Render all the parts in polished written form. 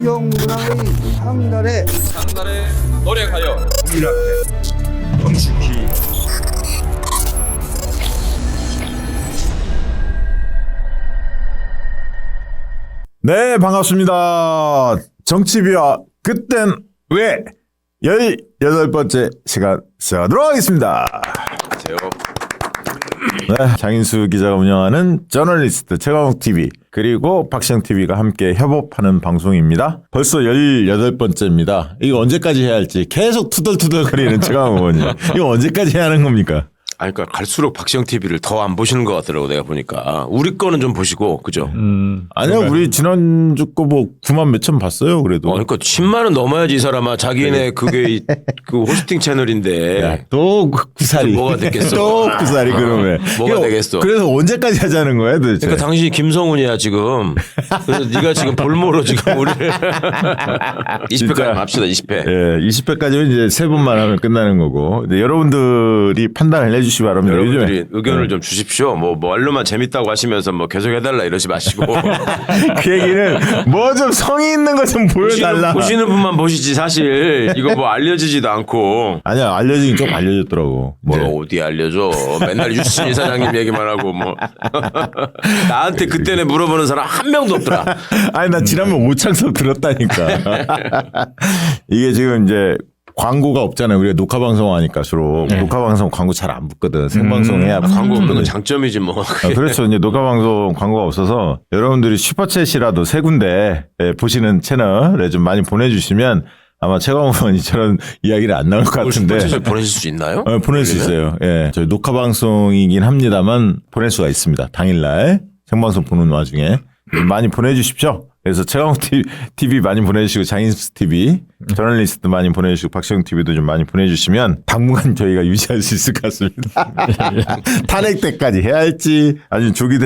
영문화의 상달의 노래 가요. 이렇게 정식히 네, 반갑습니다. 정치비와 그땐 왜 18번째 시간 시작하도록 하겠습니다. 안녕하세요. 네, 장인수 기자가 운영하는 저널리스트 최강욱TV 그리고 박시영TV가 함께 협업하는 방송입니다. 벌써 18번째입니다. 이거 언제까지 해야 할지 계속 투덜투덜거리는 최강욱 의원님. 이거 언제까지 해야 하는 겁니까? 아니, 그러니까 갈수록 박시영 TV를 더 안 보시는 것 같더라고 내가 보니까. 우리 거는 좀 보시고, 그죠? 아니요, 우리 지난주 거 뭐 9만 몇천 봤어요, 그래도. 그러니까 10만은 넘어야지 이 사람아. 자기네 그게 그 호스팅 채널인데. 야, 또 구사리. 뭐가 됐겠어? 또 구사리 그러면. 뭐가 이거 되겠어? 그래서 언제까지 하자는 거야 도대체? 그러니까 당신이 김성훈이야 지금. 그래서 네가 지금 볼모로 지금 우리를 20회까지 합시다. 20회. 예, 20회까지는 이제 세 번만 하면 끝나는 거고. 근데 여러분들이 판단을 해주시기 바랍니다. 여러분들이 요즘에. 의견을 좀 주십시오. 뭐 말로만 재밌다고 하시면서 뭐 계속 해달라 이러지 마시고. 그 얘기는 뭐 좀 성의 있는 거 좀 보여달라. 보시는 분만 보시지 사실 이거 뭐 알려지지도 않고. 아니야, 알려지긴 좀 알려졌더라고. 뭘 이제. 어디 알려줘. 맨날 유시진 이사장님 얘기만 하고 뭐. 나한테 그때는 물어보는 사람 한 명도 없더라. 아니, 나 지난번 오창석 들었다니까. 이게 지금 이제 광고가 없잖아요. 우리가 녹화 방송 하니까 주로. 녹화 방송 광고 잘 안 붙거든. 생방송 해야 광고 없는 건 장점이지 뭐. 그렇죠. 이제 녹화 방송 광고가 없어서 여러분들이 슈퍼챗이라도 세 군데 보시는 채널에 좀 많이 보내주시면 아마 최강욱 의원이 저런 이야기를 안 나올 것 같은데. 슈퍼챗을 보내실 수 있나요? 보낼 수 있어요. 예. 저희 녹화 방송이긴 합니다만 보낼 수가 있습니다. 당일날 생방송 보는 와중에 많이 보내주십시오. 그래서 최강욱 TV 많이 보내주시고 장인수 TV, 저널리스트 많이 보내주시고 박시영 TV도 좀 많이 보내주시면 당분간 저희가 유지할 수 있을 것 같습니다. 탄핵 때까지 해야 할지 아니면 조기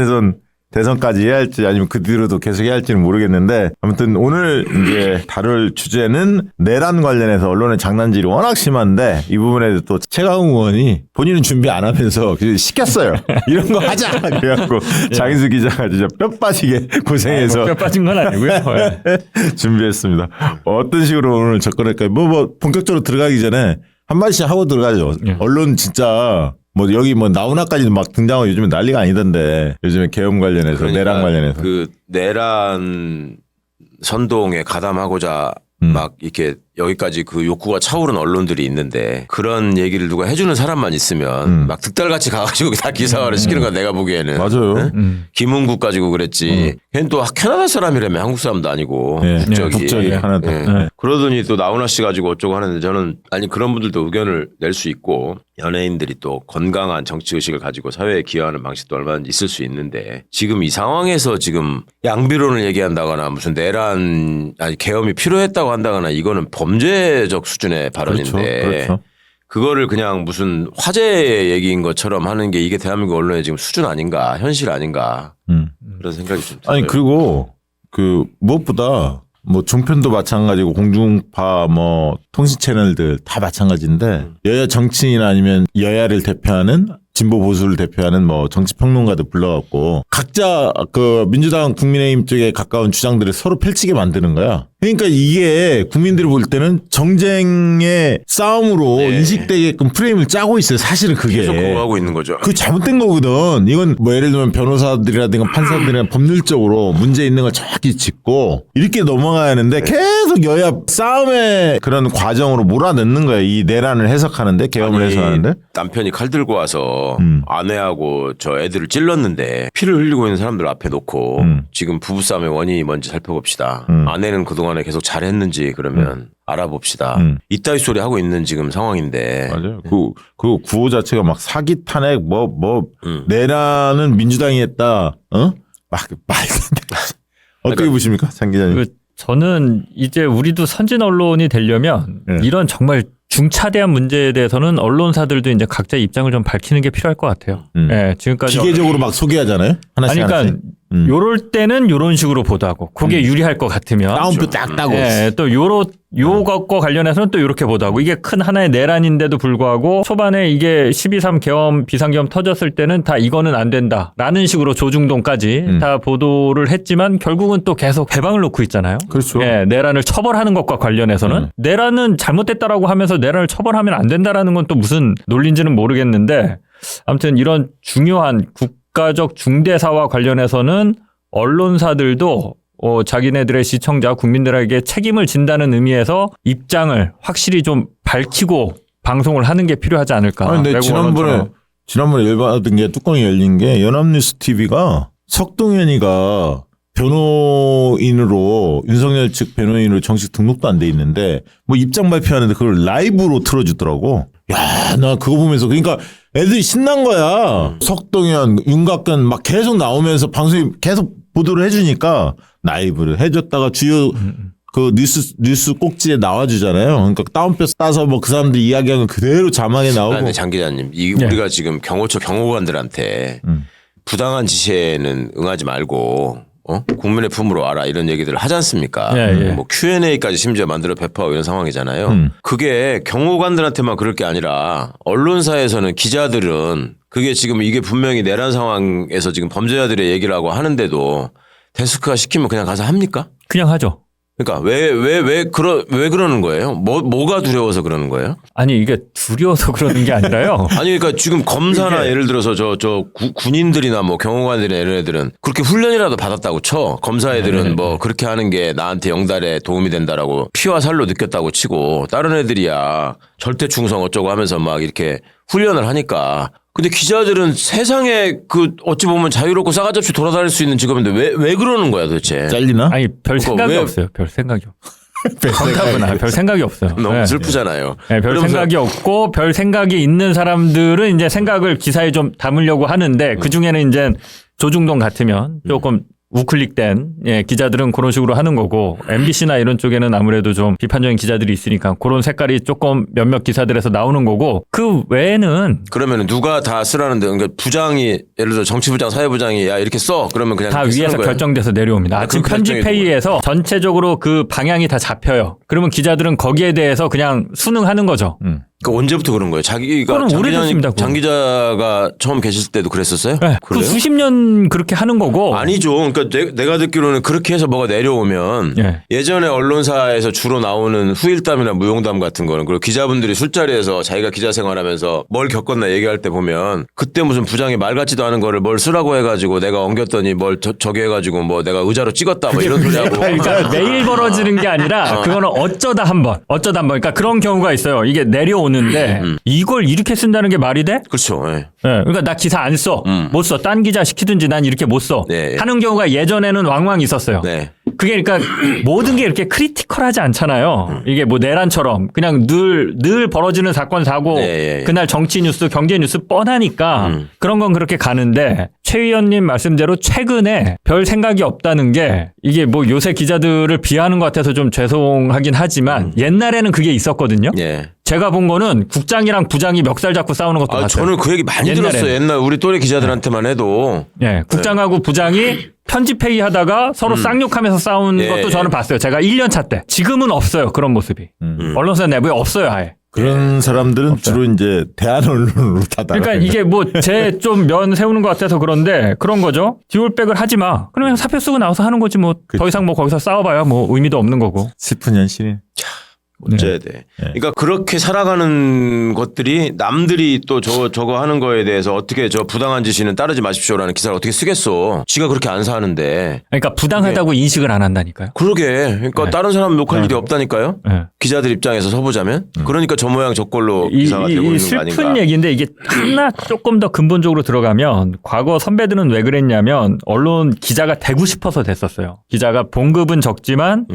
대선까지 해야 할지 아니면 그 뒤로도 계속 해야 할지는 모르겠는데 아무튼 오늘 이제 다룰 주제는 내란 관련해서 언론의 장난질이 워낙 심한데 이 부분에 또 최강욱 의원이 본인은 준비 안 하면서 시켰어요. 이런 거 하자. 그래갖고 장인수 기자가 진짜 뼈 빠지게 고생해서 뼈 빠진 건 아니고요. 준비했습니다. 어떤 식으로 오늘 접근할까요? 뭐 본격적으로 들어가기 전에 한 마디씩 하고 들어가죠. 언론 진짜 뭐 여기 뭐 나훈아까지도 막 등장하고 요즘에 난리가 아니던데 요즘에 계엄 관련해서 그러니까 내란 관련해서 그 내란 선동에 가담하고자 막 이렇게 여기까지 그 욕구가 차오른 언론들이 있는데 그런 얘기를 누가 해주는 사람만 있으면 막 득달같이 가가지고 다 기사화를 시키는 거야 내가 보기에는. 맞아요. 김은국 가지고 그랬지. 걔는 또 캐나다 사람이라며 한국 사람도 아니고 네, 국적이. 국적이 하나도. 네. 그러더니 또 나훈아 씨 가지고 어쩌고 하는데 저는 아니 그런 분들도 의견을 낼 수 있고 연예인들이 또 건강한 정치 의식을 가지고 사회에 기여하는 방식도 얼마든지 있을 수 있는데 지금 이 상황에서 지금 양비론을 얘기한다거나 무슨 내란 아니 계엄이 필요했다고 한다거나 이거는 범죄적 수준의 발언인데 그렇죠. 그거를 그냥 무슨 화제 얘기인 것처럼 하는 게 이게 대한민국 언론의 지금 수준 아닌가 현실 아닌가 그런 생각이 좀 들어요. 아니 그리고 그 무엇보다 뭐 종편도 마찬가지고 공중파 뭐 통신 채널들 다 마찬가지인데 여야 정치인 아니면 여야를 대표하는 진보 보수를 대표하는 뭐 정치 평론가들 불러갖고 각자 그 민주당 국민의힘 쪽에 가까운 주장들을 서로 펼치게 만드는 거야. 그러니까 이게 국민들이 볼 때는 정쟁의 싸움으로 인식되게끔 프레임을 짜고 있어요. 사실은 그게. 계속 그거 하고 있는 거죠. 그게 잘못된 거거든. 이건 뭐 예를 들면 변호사들이라든가 판사들이나 법률적으로 문제 있는 걸 정확히 짚고 이렇게 넘어가야 하는데 계속 여야 싸움의 그런 과정으로 몰아넣는 거야. 이 내란을 해석하는데 계엄을 해석하는데. 남편이 칼 들고 와서 아내하고 저 애들을 찔렀는데 피를 흘리고 있는 사람들 앞에 놓고 지금 부부싸움의 원인이 뭔지 살펴봅시다. 아내는 그동안에 계속 잘했는지 그러면 알아봅시다. 이따위 소리 하고 있는 지금 상황인데. 맞아요. 그 구호 자체가 막 사기 탄핵 내란은 민주당이 했다. 막 말도 안 돼. 어떻게 보십니까, 장 기자님? 저는 이제 우리도 선진 언론이 되려면 이런 정말 중차대한 문제에 대해서는 언론사들도 이제 각자 입장을 좀 밝히는 게 필요할 것 같아요. 지금까지 기계적으로 막 소개하잖아요. 하나씩 아니, 그러니까 하나씩. 요럴 때는 요런 식으로 보도하고 그게 유리할 것 같으면 다운표 딱 따고. 예, 또 요것과 관련해서는 또 이렇게 보도하고 이게 큰 하나의 내란인데도 불구하고 초반에 이게 12.3 계엄 비상계엄 터졌을 때는 다 이거는 안 된다라는 식으로 조중동까지 다 보도를 했지만 결국은 또 계속 해방을 놓고 있잖아요. 그렇죠. 예, 내란을 처벌하는 것과 관련해서는 내란은 잘못됐다라고 하면서 내란을 처벌하면 안 된다라는 건 또 무슨 논리인지는 모르겠는데 아무튼 이런 중요한 국가적 중대사와 관련해서는 언론사들도 자기네들의 시청자 국민들에게 책임을 진다는 의미에서 입장을 확실히 좀 밝히고 방송을 하는 게 필요하지 않을까. 아니, 근데 지난번에 열받은 게 뚜껑이 열린 게 연합뉴스 TV가 석동현이가 변호인으로 윤석열 측 변호인으로 정식 등록도 안 돼 있는데 뭐 입장 발표하는데 그걸 라이브로 틀어주더라고. 야, 나 그거 보면서 그러니까 애들이 신난 거야. 석동현, 윤곽근 막 계속 나오면서 방송이 계속 보도를 해주니까 라이브를 해줬다가 주요 그 뉴스 꼭지에 나와주잖아요. 그러니까 다운표 따서 뭐 그 사람들 이야기하는 그대로 자막에 나오고. 근데 장 기자님, 우리가 지금 경호처 경호관들한테 부당한 지시에는 응하지 말고 국민의 품으로 와라 이런 얘기들을 하지 않습니까? 뭐 Q&A까지 심지어 만들어 배포하고 이런 상황이잖아요. 그게 경호관들한테만 그럴 게 아니라 언론사에서는 기자들은 그게 지금 이게 분명히 내란 상황에서 지금 범죄자들의 얘기라고 하는데도 데스크가 시키면 그냥 가서 합니까? 그냥 하죠. 그러니까 왜 그러는 거예요? 뭐가 두려워서 그러는 거예요? 아니 이게 두려워서 그러는 게 아니라요. 아니 그러니까 지금 검사나 예를 들어서 저 군인들이나 뭐 경호관들이나 이런 애들은 그렇게 훈련이라도 받았다고 쳐. 검사 애들은 뭐 그렇게 하는 게 나한테 영달에 도움이 된다라고 피와 살로 느꼈다고 치고 다른 애들이야 절대 충성 어쩌고 하면서 막 이렇게 훈련을 하니까. 근데 기자들은 세상에 그 어찌 보면 자유롭고 싸가지 없이 돌아다닐 수 있는 직업인데 왜 그러는 거야 도대체? 잘리나? 아니 별 생각이 없어요. 별 생각이 없어요. 별 생각이 없어요. 너무 슬프잖아요. 네, 별 생각이 없고 별 생각이 있는 사람들은 이제 생각을 기사에 좀 담으려고 하는데 그 중에는 이제 조중동 같으면 조금 우클릭된 기자들은 그런 식으로 하는 거고 MBC나 이런 쪽에는 아무래도 좀 비판적인 기자들이 있으니까 그런 색깔이 조금 몇몇 기사들에서 나오는 거고 그 외에는 그러면 누가 다 쓰라는데 그러니까 부장이 예를 들어 정치부장 사회부장이 야 이렇게 써 그러면 그냥 다 위에서 결정돼서 내려옵니다. 아침 편집회의에서 전체적으로 그 방향이 다 잡혀요. 그러면 기자들은 거기에 대해서 그냥 순응하는 거죠. 그 언제부터 그런 거예요? 자기가 장 기자가 처음 계실 때도 그랬었어요? 네, 그 수십 년 그렇게 하는 거고. 아니죠. 그러니까 내가 듣기로는 그렇게 해서 뭐가 내려오면 예전에 언론사에서 주로 나오는 후일담이나 무용담 같은 거는 그리고 기자분들이 술자리에서 자기가 기자 생활하면서 뭘 겪었나 얘기할 때 보면 그때 무슨 부장이 말 같지도 않은 거를 뭘 쓰라고 해가지고 내가 옮겼더니 뭘 저기 해가지고 뭐 내가 의자로 찍었다 뭐 이런 소리 하고. 그러니까 매일 벌어지는 게 아니라 그거는 어쩌다 한 번. 그러니까 그런 경우가 있어요. 이게 내려오는데 이걸 이렇게 쓴다는 게 말이 돼? 그렇죠. 예. 그러니까 나 기사 안 써. 못 써. 딴 기자 시키든지 난 이렇게 못 써. 하는 경우가 예전에는 왕왕 있었어요. 그게 그러니까 모든 게 이렇게 크리티컬하지 않잖아요. 이게 뭐 내란처럼 그냥 늘 벌어지는 사건 사고 그날 정치 뉴스 경제 뉴스 뻔하니까 그런 건 그렇게 가는데 최 의원님 말씀대로 최근에 별 생각이 없다는 게 이게 뭐 요새 기자들을 비하하는 것 같아서 좀 죄송하긴 하지만 옛날에는 그게 있었거든요. 제가 본 거는 국장이랑 부장이 멱살 잡고 싸우는 것도 봤어요. 저는 그 얘기 많이 들었어요. 옛날 우리 또래 기자들한테만 해도. 국장하고 부장이 편집회의 하다가 서로 쌍욕하면서 싸운 것도 저는 봤어요. 제가 1년 차 때. 지금은 없어요. 그런 모습이. 언론사 내부에 없어요. 아예. 그런 사람들은 없어요. 주로 이제 대한 언론으로 다 그러니까 이게 뭐 제 좀 면 세우는 것 같아서 그런데 그런 거죠. 디올백을 하지 마. 그러면 사표 쓰고 나와서 하는 거지 뭐. 더 이상 뭐 거기서 싸워봐야 뭐 의미도 없는 거고. 슬픈 현실이. 어째야 돼. 그러니까 그렇게 살아가는 것들이 남들이 또 저거 하는 거에 대해서 어떻게 저 부당한 지시는 따르지 마십시오라는 기사를 어떻게 쓰겠어. 지가 그렇게 안 사는데. 그러니까 부당하다고 인식을 안 한다니까요. 그러게. 그러니까 다른 사람 욕할 일이 없다니까요. 기자들 입장에서 서보자면. 그러니까 저 모양 저꼴로 기사가 되고 있는 거 아닌가. 슬픈 얘기인데 이게 하나 조금 더 근본적으로 들어가면 과거 선배들은 왜 그랬냐면 언론 기자가 되고 싶어서 됐었어요. 기자가 봉급은 적지만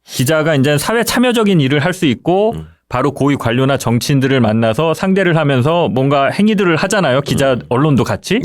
기자가 이제 사회 참여적인 일을 할 수 있고 바로 고위 관료나 정치인들을 만나서 상대를 하면서 뭔가 행위들을 하잖아요. 기자 언론도 같이.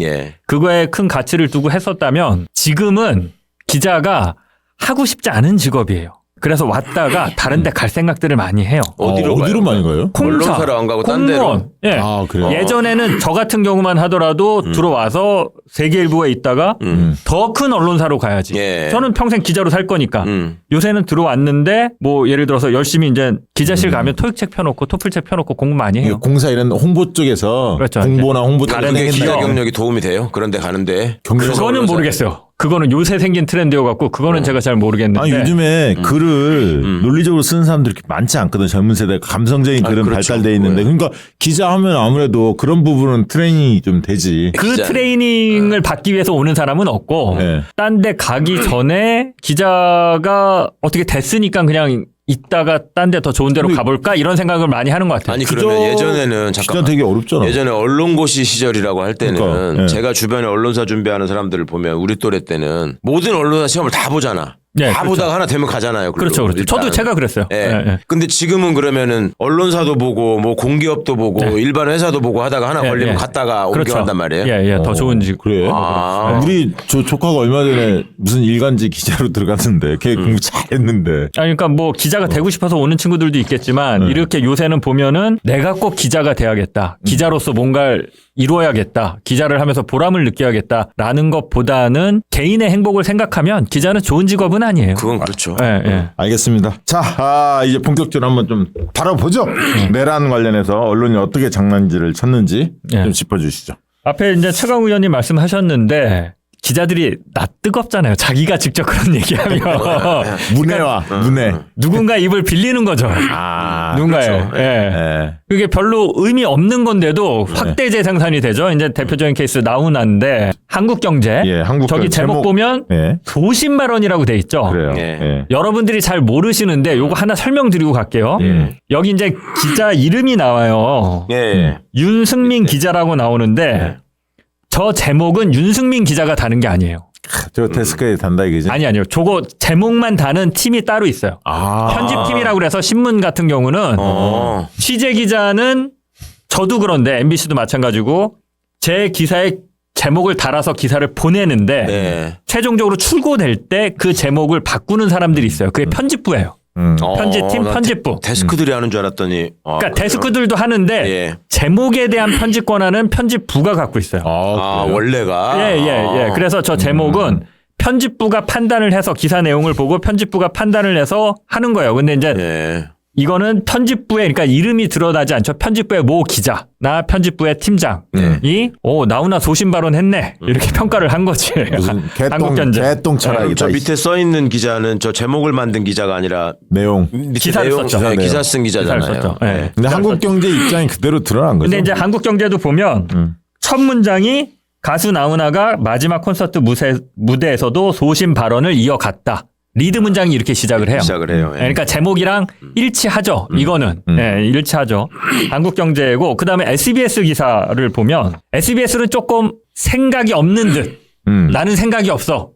그거에 큰 가치를 두고 했었다면 지금은 기자가 하고 싶지 않은 직업이에요. 그래서 왔다가 다른 데 갈 생각들을 많이 해요. 어디로 많이 가요? 언론사로 안 가고 딴 데로. 공무원. 예. 아, 그래요? 예전에는 저 같은 경우만 하더라도 들어와서 세계일보에 있다가 더 큰 언론사로 가야지. 예. 저는 평생 기자로 살 거니까. 요새는 들어왔는데 뭐 예를 들어서 열심히 이제 기자실 가면 토익책 펴놓고 토플책 펴놓고 공부 많이 해요. 공사 이런 홍보 쪽에서 그렇죠. 공보나 홍보 다른 데 기자 경력이 도움이 돼요? 그런데 가는데. 그거는 모르겠어요. 그거는 요새 생긴 트렌드여갖고 그거는 제가 잘 모르겠는데. 아니, 요즘에 글을 논리적으로 쓰는 사람들이 그렇게 많지 않거든. 젊은 세대 감성적인 글은 그렇죠. 발달돼 있는데. 그러니까 기자 하면 아무래도 그런 부분은 트레이닝이 좀 되지. 그 기자. 트레이닝을 받기 위해서 오는 사람은 없고 네. 딴 데 가기 전에 기자가 어떻게 됐으니까 그냥 있다가 딴 데 더 좋은 데로 가볼까 이런 생각을 많이 하는 것 같아요. 아니 그러면 예전에는 기자 잠깐만. 되게 어렵잖아. 예전에 언론고시 시절이라고 할 때는 그러니까, 예. 제가 주변에 언론사 준비하는 사람들을 보면 우리 또래 때는 모든 언론사 시험을 다 보잖아. 네, 다 그렇죠. 보다가 하나 되면 가잖아요. 그렇죠, 그렇죠. 일단. 저도 제가 그랬어요. 예. 예, 예. 근데 지금은 그러면은 언론사도 보고 뭐 공기업도 보고 일반 회사도 보고 하다가 하나 예, 걸리면 예. 갔다가 그렇죠. 옮겨간단 말이에요. 예, 예. 더 좋은 직. 그래. 아. 우리 조카가 얼마 전에 무슨 일간지 기자로 들어갔는데 걔 공부 잘했는데. 아니, 그러니까 뭐 기자가 되고 싶어서 오는 친구들도 있겠지만 이렇게 요새는 보면은 내가 꼭 기자가 돼야겠다. 기자로서 뭔가를 이루어야겠다. 기자를 하면서 보람을 느껴야겠다라는 것보다는 개인의 행복을 생각하면 기자는 좋은 직업은 아니에요. 그건 그렇죠. 예, 예. 알겠습니다. 자, 이제 본격적으로 한번 좀 다뤄보죠. 내란 관련해서 언론이 어떻게 장난질을 쳤는지 예. 좀 짚어주시죠. 앞에 이제 최강 의원님 말씀하셨는데 기자들이 나 뜨겁잖아요. 자기가 직접 그런 얘기하면 문해와 문해. 누군가 입을 빌리는 거죠. 누군가의. 그렇죠. 예. 예. 그게 별로 의미 없는 건데도 확대 재생산이 되죠. 이제 대표적인 케이스 나훈아인데 한국경제. 예, 한국경제 저기 제목 보면 예. 소신 발언이라고 돼 있죠. 그래요. 예. 예. 여러분들이 잘 모르시는데 요거 하나 설명드리고 갈게요. 여기 이제 기자 이름이 나와요. 예. 윤승민 기자라고 나오는데 저 제목은 윤승민 기자가 다는 게 아니에요. 저 데스크에 단다 이거지. 아니요. 저거 제목만 다는 팀이 따로 있어요. 편집팀이라고 그래서 신문 같은 경우는 취재 기자는 저도 그런데 MBC도 마찬가지고 제 기사에 제목을 달아서 기사를 보내는데 네. 최종적으로 출고될 때 그 제목을 바꾸는 사람들이 있어요. 그게 편집부예요. 편집팀, 나 편집부. 데스크들이 하는 줄 알았더니. 그러니까 데스크들도 하는데 예. 제목에 대한 편집 권한은 편집부가 갖고 있어요. 그래요? 원래가. 예. 그래서 저 제목은 편집부가 판단을 해서 기사 내용을 보고 편집부가 판단을 해서 하는 거예요. 근데 이제 예. 이거는 편집부에 그러니까 이름이 드러나지 않죠. 편집부의 모 기자, 나 편집부의 팀장이 나훈아 소신 발언했네 이렇게 평가를 한 거지. 무슨 한국경제. 개똥철학이다. 저 밑에 써 있는 기자는 저 제목을 만든 기자가 아니라 내용. 밑에 기사를 내용, 썼죠. 네, 기사 쓴 기자잖아요. 기사를 썼죠. 예. 근데 한국경제 입장이 그대로 드러난 거죠. 근데 이제 한국경제도 보면 첫 문장이 가수 나훈아가 마지막 콘서트 무대에서도 소신 발언을 이어갔다. 리드 문장이 이렇게 시작을 해요. 시작을 해요. 예. 그러니까 제목이랑 일치하죠. 이거는 일치하죠. 한국경제고 그다음에 SBS 기사를 보면 SBS는 조금 생각이 없는 듯. 나는 생각이 없어.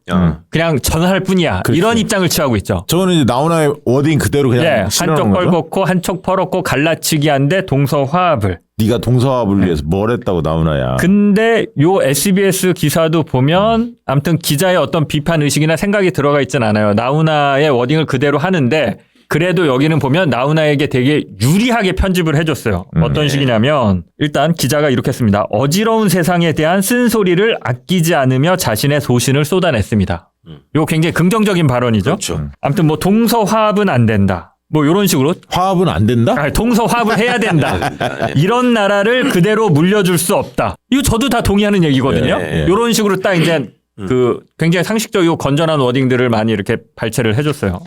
그냥 전화할 뿐이야. 그렇죠. 이런 입장을 취하고 있죠. 저거는 이제 나훈아의 워딩 그대로 그냥 실어놓은 한쪽 거죠. 뻘겋고 한쪽 퍼렇고 갈라치기 한데 동서화합을. 네가 동서화합을 위해서 뭘 했다고 나훈아야. 근데 요 SBS 기사도 보면 아무튼 기자의 어떤 비판 의식이나 생각이 들어가 있진 않아요. 나훈아의 워딩을 그대로 하는데 그래도 여기는 보면 나훈아에게 되게 유리하게 편집을 해줬어요. 어떤 식이냐면 일단 기자가 이렇게 했습니다. 어지러운 세상에 대한 쓴소리를 아끼지 않으며 자신의 소신을 쏟아냈습니다. 요 굉장히 긍정적인 발언이죠. 그렇죠. 아무튼 뭐 동서화합은 안 된다. 뭐 이런 식으로 화합은 안 된다? 동서화합을 해야 된다. 이런 나라를 그대로 물려줄 수 없다. 이거 저도 다 동의하는 얘기거든요. 예. 이런 식으로 딱 이제 그 굉장히 상식적이고 건전한 워딩들을 많이 이렇게 발췌를 해줬어요.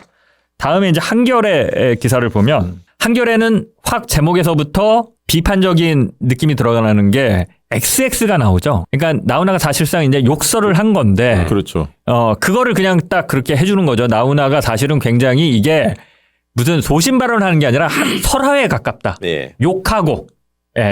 다음에 이제 한겨레의 기사를 보면 한겨레는 확 제목에서부터 비판적인 느낌이 들어가는 게 XX가 나오죠. 그러니까 나훈아가 사실상 이제 욕설을 한 건데 그렇죠. 그거를 그냥 딱 그렇게 해주는 거죠. 나훈아가 사실은 굉장히 이게 무슨 소신 발언하는 게 아니라 설화에 가깝다. 예. 욕하고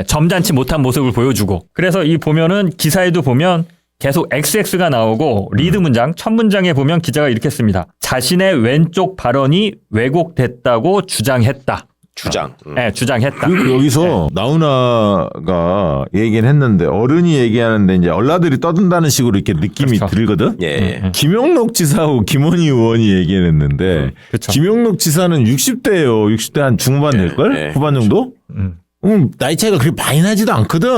점잖지 못한 모습을 보여주고. 그래서 이 보면은 기사에도 보면 계속 XX가 나오고 리드 문장 첫 문장에 보면 기자가 이렇게 씁니다. 자신의 왼쪽 발언이 왜곡됐다고 주장했다. 주장. 네, 주장했다. 그리고 여기서 나훈아가 얘기는 했는데 어른이 얘기하는데 이제 얼라들이 떠든다는 식으로 이렇게 느낌이 그렇죠. 들거든. 예. 김영록 지사하고 김원희 의원이 얘기했는데 그렇죠. 김영록 지사는 60대예요. 60대 한 중반 될걸? 후반 정도? 나이 차이가 그렇게 많이 나지도 않거든.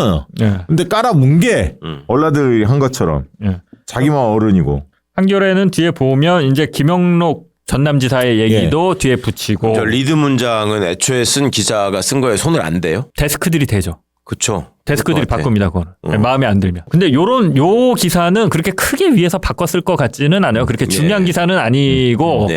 예. 근데 깔아문 게 얼라들이 한 것처럼 예. 자기만 어른이고. 한겨레는 뒤에 보면 이제 김영록 전남지사의 얘기도 뒤에 붙이고 저 리드 문장은 애초에 쓴 기자가 쓴 거에 손을 안 대요? 데스크들이 되죠. 그쵸. 데스크들이 그럴 것 같아. 바꿉니다. 그거는. 마음에 안 들면. 근데 요 기사는 그렇게 크게 위해서 바꿨을 것 같지는 않아요. 그렇게 중요한 기사는 아니고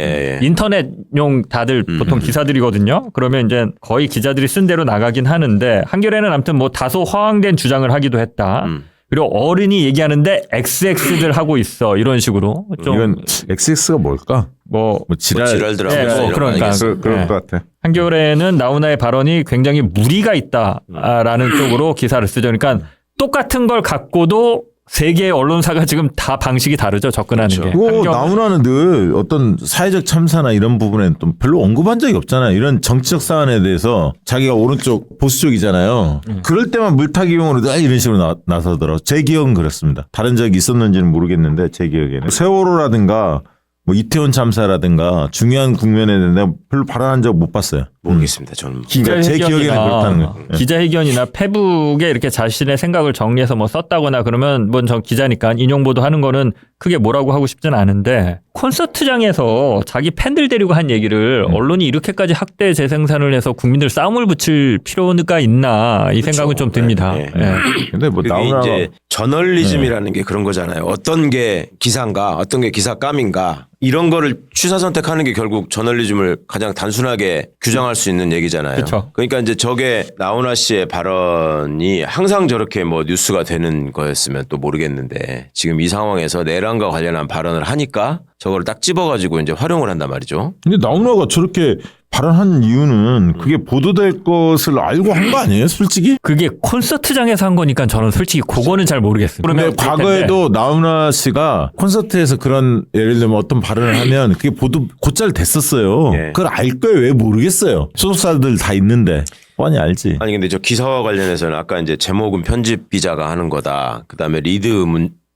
인터넷용 다들 보통 기사들이거든요. 그러면 이제 거의 기자들이 쓴 대로 나가긴 하는데 한겨레는 아무튼 뭐 다소 허황된 주장을 하기도 했다. 그리고 어른이 얘기하는데 XX들 하고 있어. 이런 식으로. 좀 이건 XX가 뭘까? 뭐 지랄들하고 네, 있어. 그러니까 그럴 것 같아. 한겨레는 나훈아의 발언이 굉장히 무리가 있다라는 쪽으로 기사를 쓰죠. 그러니까 똑같은 걸 갖고도 세 개의 언론사가 지금 다 방식이 다르죠. 접근하는 게. 그리고 나훈아는 늘 어떤 사회적 참사나 이런 부분에는 또 별로 언급한 적이 없잖아요. 이런 정치적 사안에 대해서 자기가 오른쪽 보수 쪽이잖아요. 그럴 때만 물타기용으로 늘 이런 식으로 나서더라고요. 제 기억은 그렇습니다. 다른 적이 있었는지는 모르겠는데 제 기억에는. 세월호라든가 뭐 이태원 참사라든가 중요한 국면에 내가 별로 발언한 적 못 봤어요. 모르겠습니다. 저는. 그러니까 제 기억에는 그렇다는 거예요. 기자회견이나 페북에 이렇게 자신의 생각을 정리해서 뭐 썼다거나 그러면 뭐 저 기자니까 인용 보도하는 거는 크게 뭐라고 하고 싶진 않은데 콘서트장에서 자기 팬들 데리고 한 얘기를 언론이 이렇게까지 학대 재생산을 해서 국민들 싸움을 붙일 필요가 있나 이 생각은 좀 듭니다. 네. 예. 근데 뭐 그게 나훈아가 이제 저널리즘이라는 게 그런 거잖아요. 어떤 게 기사인가, 어떤 게 기사감인가 이런 거를 취사 선택하는 게 결국 저널리즘을 가장 단순하게 규정할 수 있는 얘기잖아요. 그쵸. 그러니까 이제 저게 나훈아 씨의 발언이 항상 저렇게 뭐 뉴스가 되는 거였으면 또 모르겠는데 지금 이 상황에서 내란과 관련한 발언을 하니까 저거를 딱 집어가지고 이제 활용을 한단 말이죠. 근데 나훈아가 저렇게 발언한 이유는 그게 보도될 것을 알고 한 거 아니에요, 솔직히? 그게 콘서트장에서 한 거니까 저는 솔직히 그거는 잘 모르겠습니다. 근데 과거에도 나훈아 씨가 콘서트에서 그런 예를 들면 어떤 발언을 하면 그게 보도 곧잘 됐었어요. 예. 그걸 알 거예요. 왜 모르겠어요. 소속사들 다 있는데. 뻔히 알지. 아니 근데 저 기사와 관련해서는 아까 이제 제목은 편집 기자가 하는 거다. 그다음에 리드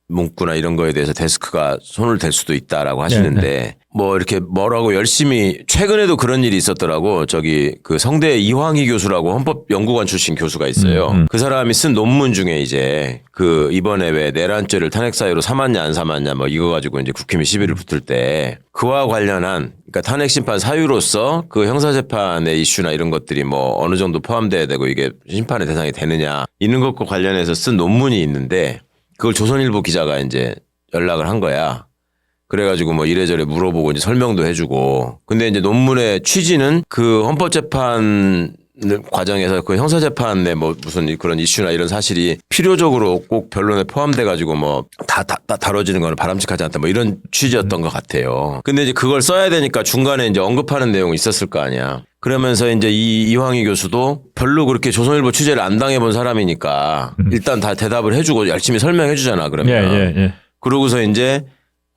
문구나 이런 거에 대해서 데스크가 손을 댈 수도 있다라고 하시는데 뭐 이렇게 뭐라고 열심히 최근에도 그런 일이 있었더라고. 저기 그 성대 이황희 교수라고 헌법연구관 출신 교수가 있어요. 그 사람이 쓴 논문 중에 이제 그 이번에 왜 내란죄를 탄핵 사유로 삼았냐 안 삼았냐 뭐 이거 가지고 이제 국힘이 시비를 붙을 때 그와 관련한 그러니까 탄핵 심판 사유로서 그 형사재판의 이슈나 이런 것들이 뭐 어느 정도 포함돼야 되고 이게 심판의 대상이 되느냐 있는 것과 관련해서 쓴 논문이 있는데 그걸 조선일보 기자가 이제 연락을 한 거야. 그래가지고 뭐 이래저래 물어보고 이제 설명도 해주고. 근데 이제 논문의 취지는 그 헌법재판 과정에서 그 형사재판에 뭐 무슨 그런 이슈나 이런 사실이 필요적으로 꼭 변론에 포함돼가지고 뭐 다 다뤄지는 거는 바람직하지 않다 뭐 이런 취지였던 것 같아요. 근데 이제 그걸 써야 되니까 중간에 이제 언급하는 내용이 있었을 거 아니야. 그러면서 이제 이황희 교수도 별로 그렇게 조선일보 취재를 안 당해본 사람이니까 일단 다 대답을 해주고 열심히 설명해 주잖아 그러면. 그러고서 이제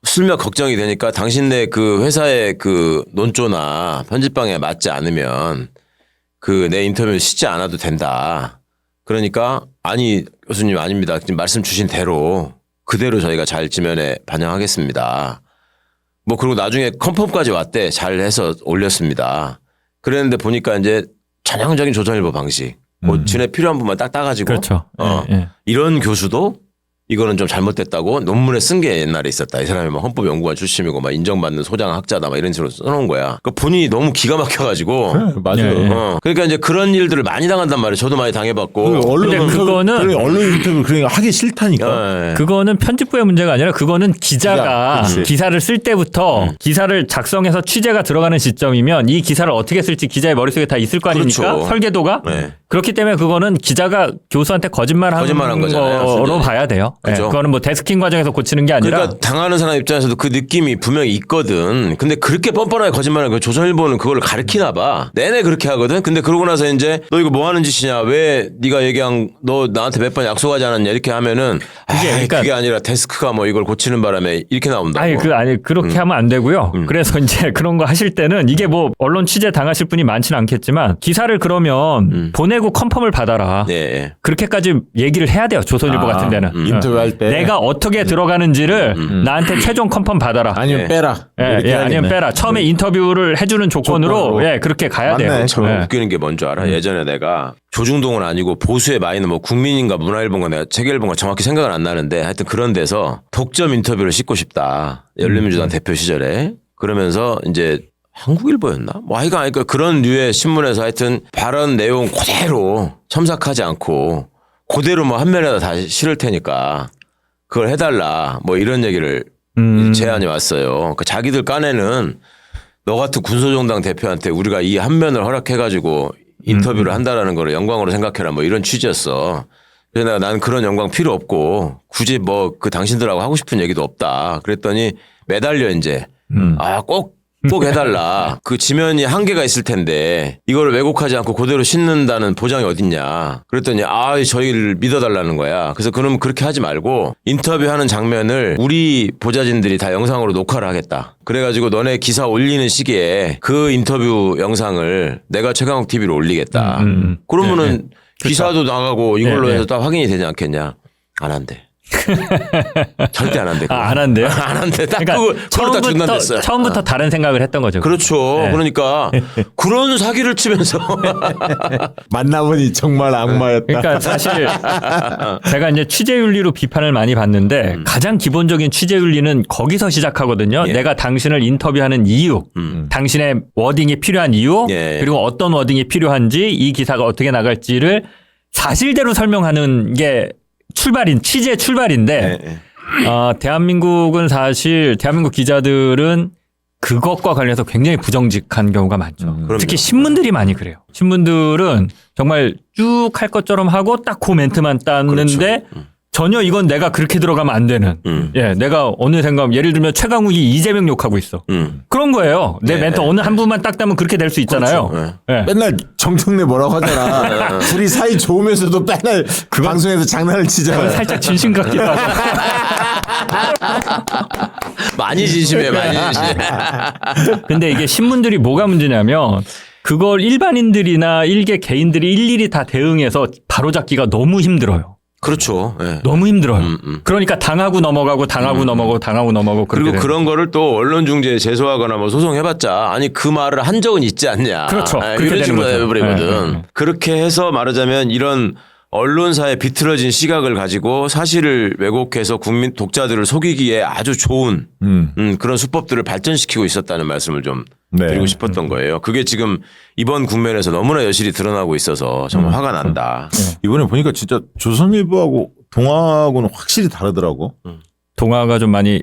슬쩍 걱정이 되니까 당신네 그 회사의 그 논조나 편집방에 맞지 않으면 그 내 인터뷰를 싣지 않아도 된다. 그러니까 아니 교수님 아닙니다. 지금 말씀 주신 대로 그대로 저희가 잘 지면에 반영하겠습니다. 뭐 그리고 나중에 컨펌까지 왔대. 잘 해서 올렸습니다. 그랬는데 보니까 이제 전형적인 조선일보 방식. 뭐 진에 필요한 부분만 딱 따가지고. 그렇죠. 이런 교수도 이거는 좀 잘못됐다고 논문에 쓴 게 옛날에 있었다. 이 사람이 막 헌법연구관 출신이고 막 인정받는 소장학자다 막 이런 식으로 써놓은 거야. 그러니까 본인이 너무 기가 막혀가지고. 맞아요. 그러니까 이제 그런 일들을 많이 당한단 말이에요. 저도 많이 당해봤고. 언론 그거는 언론 인터뷰 그러니까 하기 싫다니까. 그거는 편집부의 문제가 아니라 그거는 기자가 그치. 기사를 쓸 때부터 기사를 작성해서 취재가 들어가는 시점이면 이 기사를 어떻게 쓸지 기자의 머릿속에 다 있을 거 아닙니까? 그렇죠. 설계도가. 네. 그렇기 때문에 그거는 기자가 교수한테 거짓말한 거짓말한 거잖아요. 거로 봐야 돼요. 그죠. 그거는 뭐 데스킹 과정에서 고치는 게 아니라. 그러니까 당하는 사람 입장에서도 그 느낌이 분명히 있거든. 근데 그렇게 뻔뻔하게 거짓말을 그 조선일보는 그걸 가르치나 봐. 내내 그렇게 하거든. 근데 그러고 나서 이제 너 이거 뭐 하는 짓이냐? 왜 네가 얘기한 너 나한테 몇 번 약속하지 않았냐? 이렇게 하면은 그러니까 그게 아니라 데스크가 뭐 이걸 고치는 바람에 이렇게 나온다고. 아니 그렇게 하면 안 되고요. 그래서 이제 그런 거 하실 때는 이게 뭐 언론 취재 당하실 분이 많지는 않겠지만 기사를 그러면 보내고 컨펌을 받아라. 네. 그렇게까지 얘기를 해야 돼요. 조선일보 같은 데는. 인터뷰할 때 내가 어떻게 들어가는지를 나한테 최종 컨펌 받아라. 아니면 빼라. 예, 아니면 빼라. 처음에 인터뷰를 해주는 조건으로 예, 그렇게 가야 맞네. 돼요. 참 예. 웃기는 게 뭔 줄 알아? 예전에 내가 조중동은 아니고 보수의 마이는 뭐 국민인가 문화일보인가 내가 세계일보인가 정확히 생각은 안 나는데 하여튼 그런 데서 독점 인터뷰를 싣고 싶다. 열린민주당 대표 시절에. 그러면서 이제 한국일보였나? 뭐 하여간 그러니까 그런 류의 신문에서 하여튼 발언 내용 그대로 첨삭하지 않고 그대로 뭐 한 면에다 다 실을 테니까 그걸 해달라. 뭐 이런 얘기를 제안이 왔어요. 그 자기들 깐에는 너 같은 군소정당 대표한테 우리가 이 한 면을 허락해가지고 인터뷰를 한다라는 거를 영광으로 생각해라. 뭐 이런 취지였어. 그래서 내가 나는 그런 영광 필요 없고 굳이 뭐 그 당신들하고 하고 싶은 얘기도 없다. 그랬더니 매달려 이제 꼭 해달라. 그 지면이 한계가 있을 텐데 이걸 왜곡하지 않고 그대로 싣는다는 보장이 어딨냐. 그랬더니 저희를 믿어달라는 거야. 그래서 그럼 그렇게 하지 말고 인터뷰하는 장면을 우리 보좌진들이 다 영상으로 녹화를 하겠다. 그래가지고 너네 기사 올리는 시기에 그 인터뷰 영상을 내가 최강욱 TV로 올리겠다. 그러면은 기사도 나가고 이걸로 해서 다 확인이 되지 않겠냐. 안 한대. 절대 안 한대. 안 한대요? 안 한대. 딱 그러니까 그걸 다 중단됐어요. 처음부터 다른 생각을 했던 거죠. 그렇죠. 네. 그러니까 그런 사기를 치면서 만나보니 정말 악마였다. 그러니까 사실 제가 이제 취재윤리로 비판을 많이 받는데 가장 기본적인 취재윤리는 거기서 시작하거든요. 예. 내가 당신을 인터뷰하는 이유, 당신의 워딩이 필요한 이유, 예. 그리고 어떤 워딩이 필요한지 이 기사가 어떻게 나갈지를 사실대로 설명하는 게 취재의 출발인데 네. 대한민국은 사실 대한민국 기자들은 그것과 관련해서 굉장히 부정직한 경우가 많죠. 특히 신문들이 많이 그래요. 신문들은 정말 쭉 할 것처럼 하고 딱 그 멘트만 땄는데 그렇죠. 전혀 이건 내가 그렇게 들어가면 안 되는. 예, 내가 어느 생각 예를 들면 최강욱이 이재명 욕하고 있어. 그런 거예요. 내 멘트 어느 한 부분만 딱 따면 그렇게 될 수 있잖아요. 그렇죠. 예. 맨날 정청래 뭐라고 하잖아. 둘이 사이 좋으면서도 맨날 그 방송에서 장난을 치잖아. 살짝 진심 같기도 하고. 많이 진심해, 많이 진심해. 근데 이게 신문들이 뭐가 문제냐면 그걸 일반인들이나 일개 개인들이 일일이 다 대응해서 바로잡기가 너무 힘들어요. 그렇죠. 네. 너무 힘들어요. 그러니까 당하고 넘어가고 당하고 넘어가고 그리고 되는 그런 거를 또 언론중재에 제소하거나 뭐 소송해봤자 아니 그 말을 한 적은 있지 않냐. 그렇죠. 그렇게 이런 되는 식으로 거죠. 해버리거든. 네. 그렇게 해서 말하자면 이런 언론사의 비틀어진 시각을 가지고 사실을 왜곡해서 국민 독자들을 속이기에 아주 좋은 그런 수법들을 발전시키고 있었다는 말씀을 좀 드리고 싶었던 거예요. 그게 지금 이번 국면에서 너무나 여실히 드러나고 있어서 정말 화가 난다. 이번에 보니까 진짜 조선일보하고 동아하고는 확실히 다르더라고. 동아가 좀 많이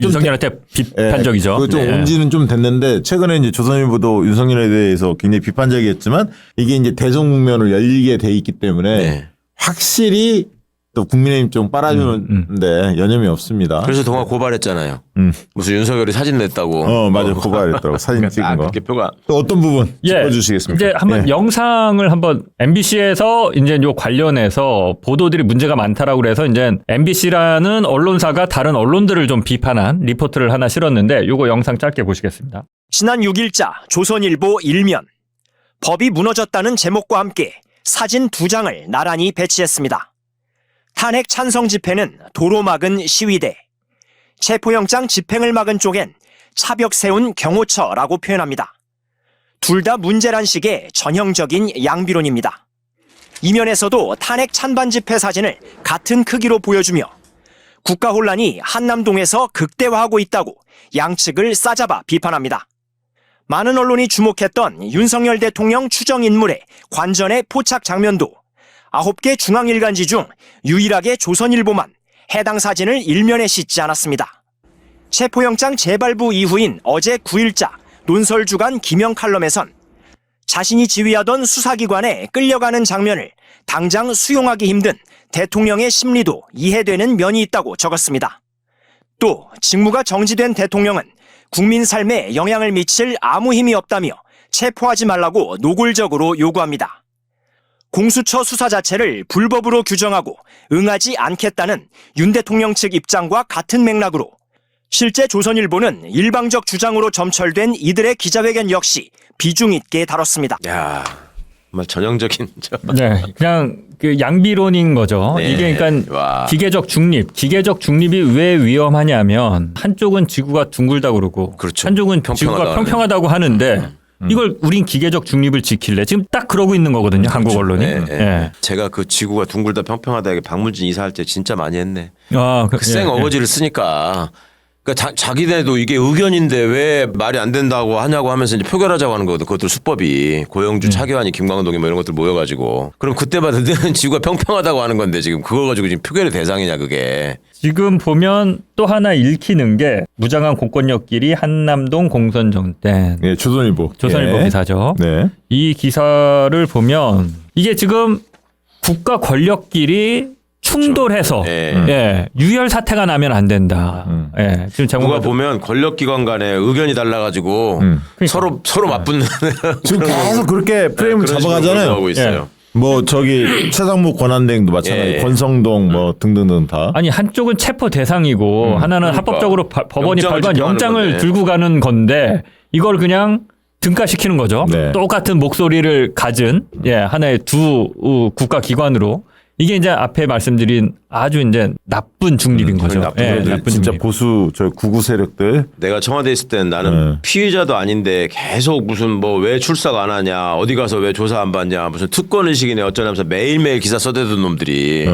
윤석열한테 비판적이죠. 그좀 온지는 좀 됐는데 최근에 이제 조선일보도 윤석열에 대해서 굉장히 비판적이었지만 이게 이제 대성국면을 열리게 돼 있기 때문에 확실히 또 국민의힘 좀 빨아주는데 여념이 없습니다. 그래서 동아 고발했잖아요. 무슨 윤석열이 사진 냈다고. 맞아. 고발했더라고. 사진 찍은 거. 대표가 또 어떤 부분 짚어주시겠습니까? 이제 한번 영상을 한번 MBC에서 이제 요 관련해서 보도들이 문제가 많다라고 그래서 이제 MBC라는 언론사가 다른 언론들을 좀 비판한 리포트를 하나 실었는데 요거 영상 짧게 보시겠습니다. 지난 6일자 조선일보 1면 법이 무너졌다는 제목과 함께 사진 2장을 나란히 배치했습니다. 탄핵 찬성 집회는 도로 막은 시위대, 체포영장 집행을 막은 쪽엔 차벽 세운 경호처라고 표현합니다. 둘 다 문제란 식의 전형적인 양비론입니다. 이면에서도 탄핵 찬반 집회 사진을 같은 크기로 보여주며 국가 혼란이 한남동에서 극대화하고 있다고 양측을 싸잡아 비판합니다. 많은 언론이 주목했던 윤석열 대통령 추정 인물의 관전의 포착 장면도 9개 중앙일간지 중 유일하게 조선일보만 해당 사진을 일면에 싣지 않았습니다. 체포영장 재발부 이후인 어제 9일자 논설주간 김영 칼럼에선 자신이 지휘하던 수사기관에 끌려가는 장면을 당장 수용하기 힘든 대통령의 심리도 이해되는 면이 있다고 적었습니다. 또 직무가 정지된 대통령은 국민 삶에 영향을 미칠 아무 힘이 없다며 체포하지 말라고 노골적으로 요구합니다. 공수처 수사 자체를 불법으로 규정하고 응하지 않겠다는 윤 대통령 측 입장과 같은 맥락으로 실제 조선일보는 일방적 주장으로 점철된 이들의 기자회견 역시 비중 있게 다뤘습니다. 야, 정말 전형적인 네, 그냥 그 양비론인 거죠. 네. 이게 그러니까 와. 기계적 중립이 왜 위험하냐면 한쪽은 지구가 둥글다고 그러고 그렇죠. 한쪽은 지구가 평평하다. 평평하다고 하는데 이걸 우린 기계적 중립을 지킬래. 지금 딱 그러고 있는 거거든요. 한국 언론이. 네, 네. 예. 제가 그 지구가 둥글다 평평하다 이게 박문진 이사할 때 진짜 많이 했네. 아, 그 생 어거지를 쓰니까. 그러니까 자기네도 이게 의견인데 왜 말이 안 된다고 하냐고 하면서 이제 표결하자고 하는 거거든. 그것들 수법이 고영주, 차기환이, 김광동이 뭐 이런 것들 모여가지고 그럼 그때마다 너는 지구가 평평하다고 하는 건데 지금 그거 가지고 지금 표결의 대상이냐 그게. 지금 보면 또 하나 읽히는 게 무장한 공권력끼리 한남동 공선정된 예, 조선일보. 조선일보 예. 기사죠. 네. 이 기사를 보면 이게 지금 국가 권력끼리 충돌해서 예, 유혈 사태가 나면 안 된다. 예, 지금 누가 제목을 보면 권력기관 간에 의견이 달라가지고 서로 맞붙는 지금 계속 그렇게 프레임을 그런 식으로 잡아가잖아요. 하고 있어요. 뭐 저기 최상무 권한대행도 마찬가지, 예. 권성동 뭐 등등등 다. 아니 한쪽은 체포 대상이고 하나는 그러니까. 합법적으로 법원이 영장을 발부한 집행하는 영장을 건데. 들고 가는 건데 이걸 그냥 등가시키는 거죠. 네. 똑같은 목소리를 가진 하나의 두 국가 기관으로 이게 이제 앞에 말씀드린 아주 이제 나쁜 중립인 거죠. 나쁜 예, 중립. 나쁜 진짜 중립. 보수 저 구구 세력들. 내가 청와대에 있을 때는 나는 네. 피의자도 아닌데 계속 무슨 뭐 왜 출석 안 하냐 어디 가서 왜 조사 안 받냐 무슨 특권 의식이네 어쩌냐면서 매일매일 기사 써대던 놈들이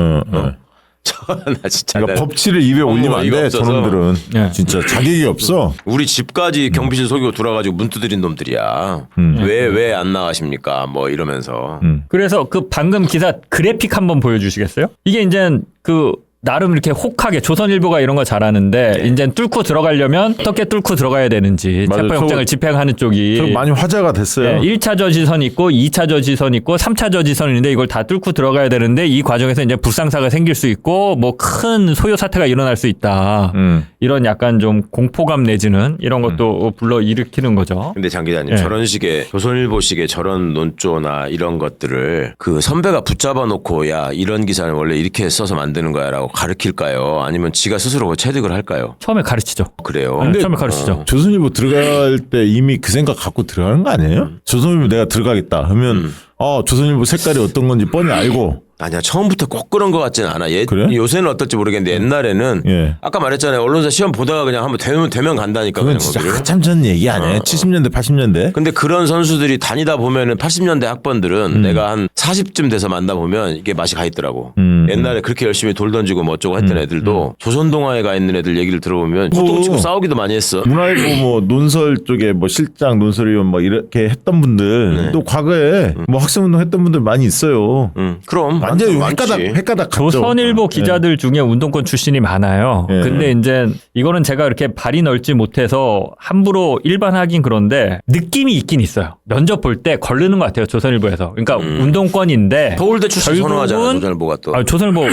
나 진짜 그러니까 법치를 입에 올리면 안 어이가 돼. 없어서. 저놈들은 예. 진짜 자격이 없어. 우리 집까지 경비실 속이고 돌아가지고 문 두드린 놈들이야. 왜 안 나가십니까? 뭐 이러면서. 그래서 그 방금 기사 그래픽 한번 보여주시겠어요? 이게 이제 그 나름 이렇게 혹하게 조선일보가 이런 거 잘하는데 이제 뚫고 들어가려면 어떻게 뚫고 들어가야 되는지 맞아요. 체포영장을 저거- 집행하는 쪽이 저 많이 화제가 됐어요. 1차 저지선 있고 2차 저지선 있고 3차 저지선 있는데 이걸 다 뚫고 들어가야 되는데 이 과정에서 이제 불상사가 생길 수 있고 뭐 큰 소요 사태가 일어날 수 있다. 이런 약간 좀 공포감 내지는 이런 것도 불러 일으키는 거죠. 근데 장 기자님 예. 저런 식의 조선일보식의 저런 논조나 이런 것들을 그 선배가 붙잡아 놓고 야 이런 기사는 원래 이렇게 써서 만드는 거야라고 가르칠까요? 아니면 지가 스스로 체득을 할까요? 처음에 가르치죠. 그래요. 네, 처음에 가르치죠. 조선일보 들어갈 때 이미 그 생각 갖고 들어가는 거 아니에요? 조선일보 내가 들어가겠다 하면 조선일보 색깔이 어떤 건지 뻔히 알고. 아니야 처음부터 꼭 그런 것 같지는 않아. 그래? 요새는 어떨지 모르겠는데 옛날에는 예. 아까 말했잖아요. 언론사 시험 보다가 그냥 한번 되면 간다니까 그건 그냥 진짜 거기를. 한참 전 얘기 아니에요? 70년대, 80년대? 근데 그런 선수들이 다니다 보면은 80년대 학번들은 내가 한 40쯤 돼서 만나 보면 이게 맛이 가 있더라고. 옛날에 그렇게 열심히 돌 던지고 뭐 어쩌고 했던 애들도 조선동아에 가 있는 애들 얘기를 들어보면 호통 치고 싸우기도 많이 했어. 문화일보 뭐 논설 쪽에 뭐 실장, 논설위원 뭐 이렇게 했던 분들 또 과거에 뭐 학생운동 했던 분들 많이 있어요. 그럼 완전히 많지. 헷가닥 갔죠. 조선일보 기자들 중에 운동권 출신이 많아요. 예. 근데 이제 이거는 제가 이렇게 발이 넓지 못해서 함부로 일반하긴 그런데 느낌이 있긴 있어요. 면접 볼 때 걸르는 것 같아요. 조선일보에서. 그러니까 운동권인데 서울대 출신 결국은 선호하잖아 조선일보가 또. 조선일보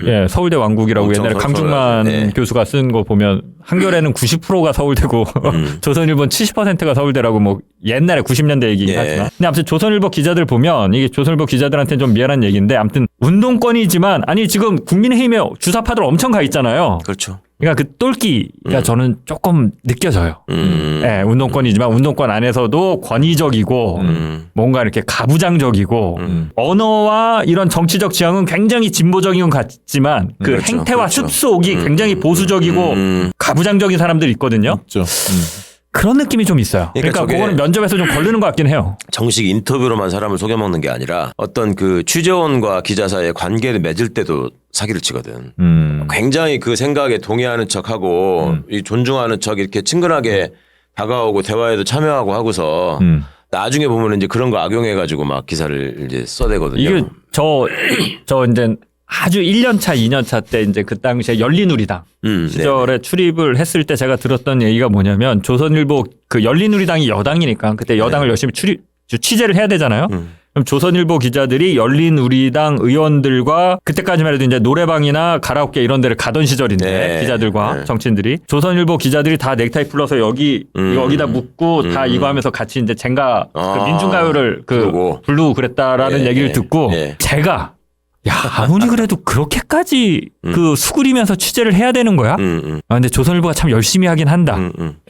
예, 서울대 왕국이라고 엄청 옛날에 선수를 강중만 네. 교수가 쓴 거 보면 한겨레는 90%가 서울대고 조선일보는 70%가 서울대라고 뭐 옛날에 90년대 얘기긴 예. 하지만 근데 아무튼 조선일보 기자들 보면 이게 조선일보 기자들한테는 좀 미안한 얘기인데 아무튼 운동권이지만 아니 지금 국민의힘에 주사파들 엄청 가 있잖아요. 그렇죠. 그러니까 그 똘끼가 저는 조금 느껴져요. 예, 운동권이지만 운동권 안에서도 권위적이고 뭔가 이렇게 가부장적이고 언어와 이런 정치적 지향은 굉장히 진보적인 것 같지만 그 그렇죠, 행태와 그렇죠. 습속이 굉장히 보수적이고 가부장적인 사람들이 있거든요. 그렇죠. 그런 느낌이 좀 있어요. 그러니까 그러니까 저게- 그거는 면접에서 좀 걸리는 것 같긴 해요. 정식 인터뷰로만 사람을 속여먹는 게 아니라 어떤 그 취재원과 기자 사이의 관계를 맺을 때도 사기를 치거든. 굉장히 그 생각에 동의하는 척하고 이 존중하는 척 이렇게 친근하게 다가오고 대화에도 참여하고 하고서 나중에 보면 이제 그런 거 악용해가지고 막 기사를 이제 써대거든요. 이게 저 이제 아주 1년차, 2년차 때 이제 그 당시에 열린우리당 시절에 출입을 했을 때 제가 들었던 얘기가 뭐냐면 조선일보 그 열린우리당이 여당이니까 그때 여당을 열심히 취재를 해야 되잖아요. 그럼 조선일보 기자들이 열린우리당 의원들과 그때까지만 해도 이제 노래방이나 가라오케 이런 데를 가던 시절인데 네. 기자들과 네. 정치인들이 조선일보 기자들이 다 넥타이 풀러서 여기다 묶고 다 이거 하면서 같이 이제 젠가 그 민중가요를 부르고 그랬다라는 네. 얘기를 듣고 네. 제가 야 아무리 그래도 그렇게까지 그 수그리면서 취재를 해야 되는 거야? 아 근데 조선일보가 참 열심히 하긴 한다.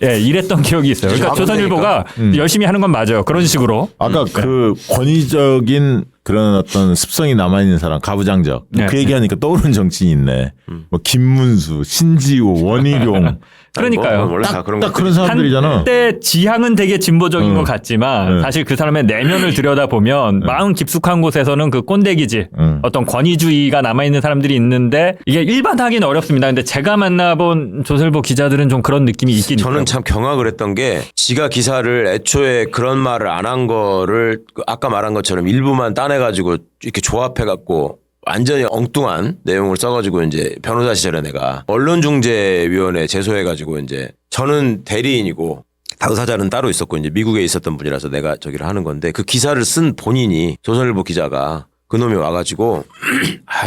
예, 이랬던 기억이 있어요. 그러니까 조선일보가 열심히 하는 건 맞아요. 그런 식으로. 아까 그 권위적인 그런 어떤 습성이 남아있는 사람, 가부장적. 네. 그 얘기하니까 떠오르는 정치인이 있네. 뭐 김문수, 신지호, 원희룡. 그러니까요. 원래 다 그런 딱 그런 사람들이잖아. 한때 지향은 되게 진보적인 것 같지만 사실 그 사람의 내면을 들여다보면 마음 깊숙한 곳에서는 그 꼰대기질 어떤 권위주의가 남아있는 사람들이 있는데 이게 일반화하기는 어렵습니다. 근데 제가 만나본 조선일보 기자들은 좀 그런 느낌이 있긴 있어요. 저는 참 경악을 했던 게 지가 기사를 애초에 그런 말을 안 한 거를 아까 말한 것처럼 일부만 따내가지고 이렇게 조합해갖고 완전히 엉뚱한 내용을 써가지고 이제 변호사 시절에 내가 언론중재위원회 제소해가지고 이제 저는 대리인이고 당사자는 따로 있었고 이제 미국에 있었던 분이라서 내가 저기를 하는 건데 그 기사를 쓴 본인이 조선일보 기자가 그놈이 와가지고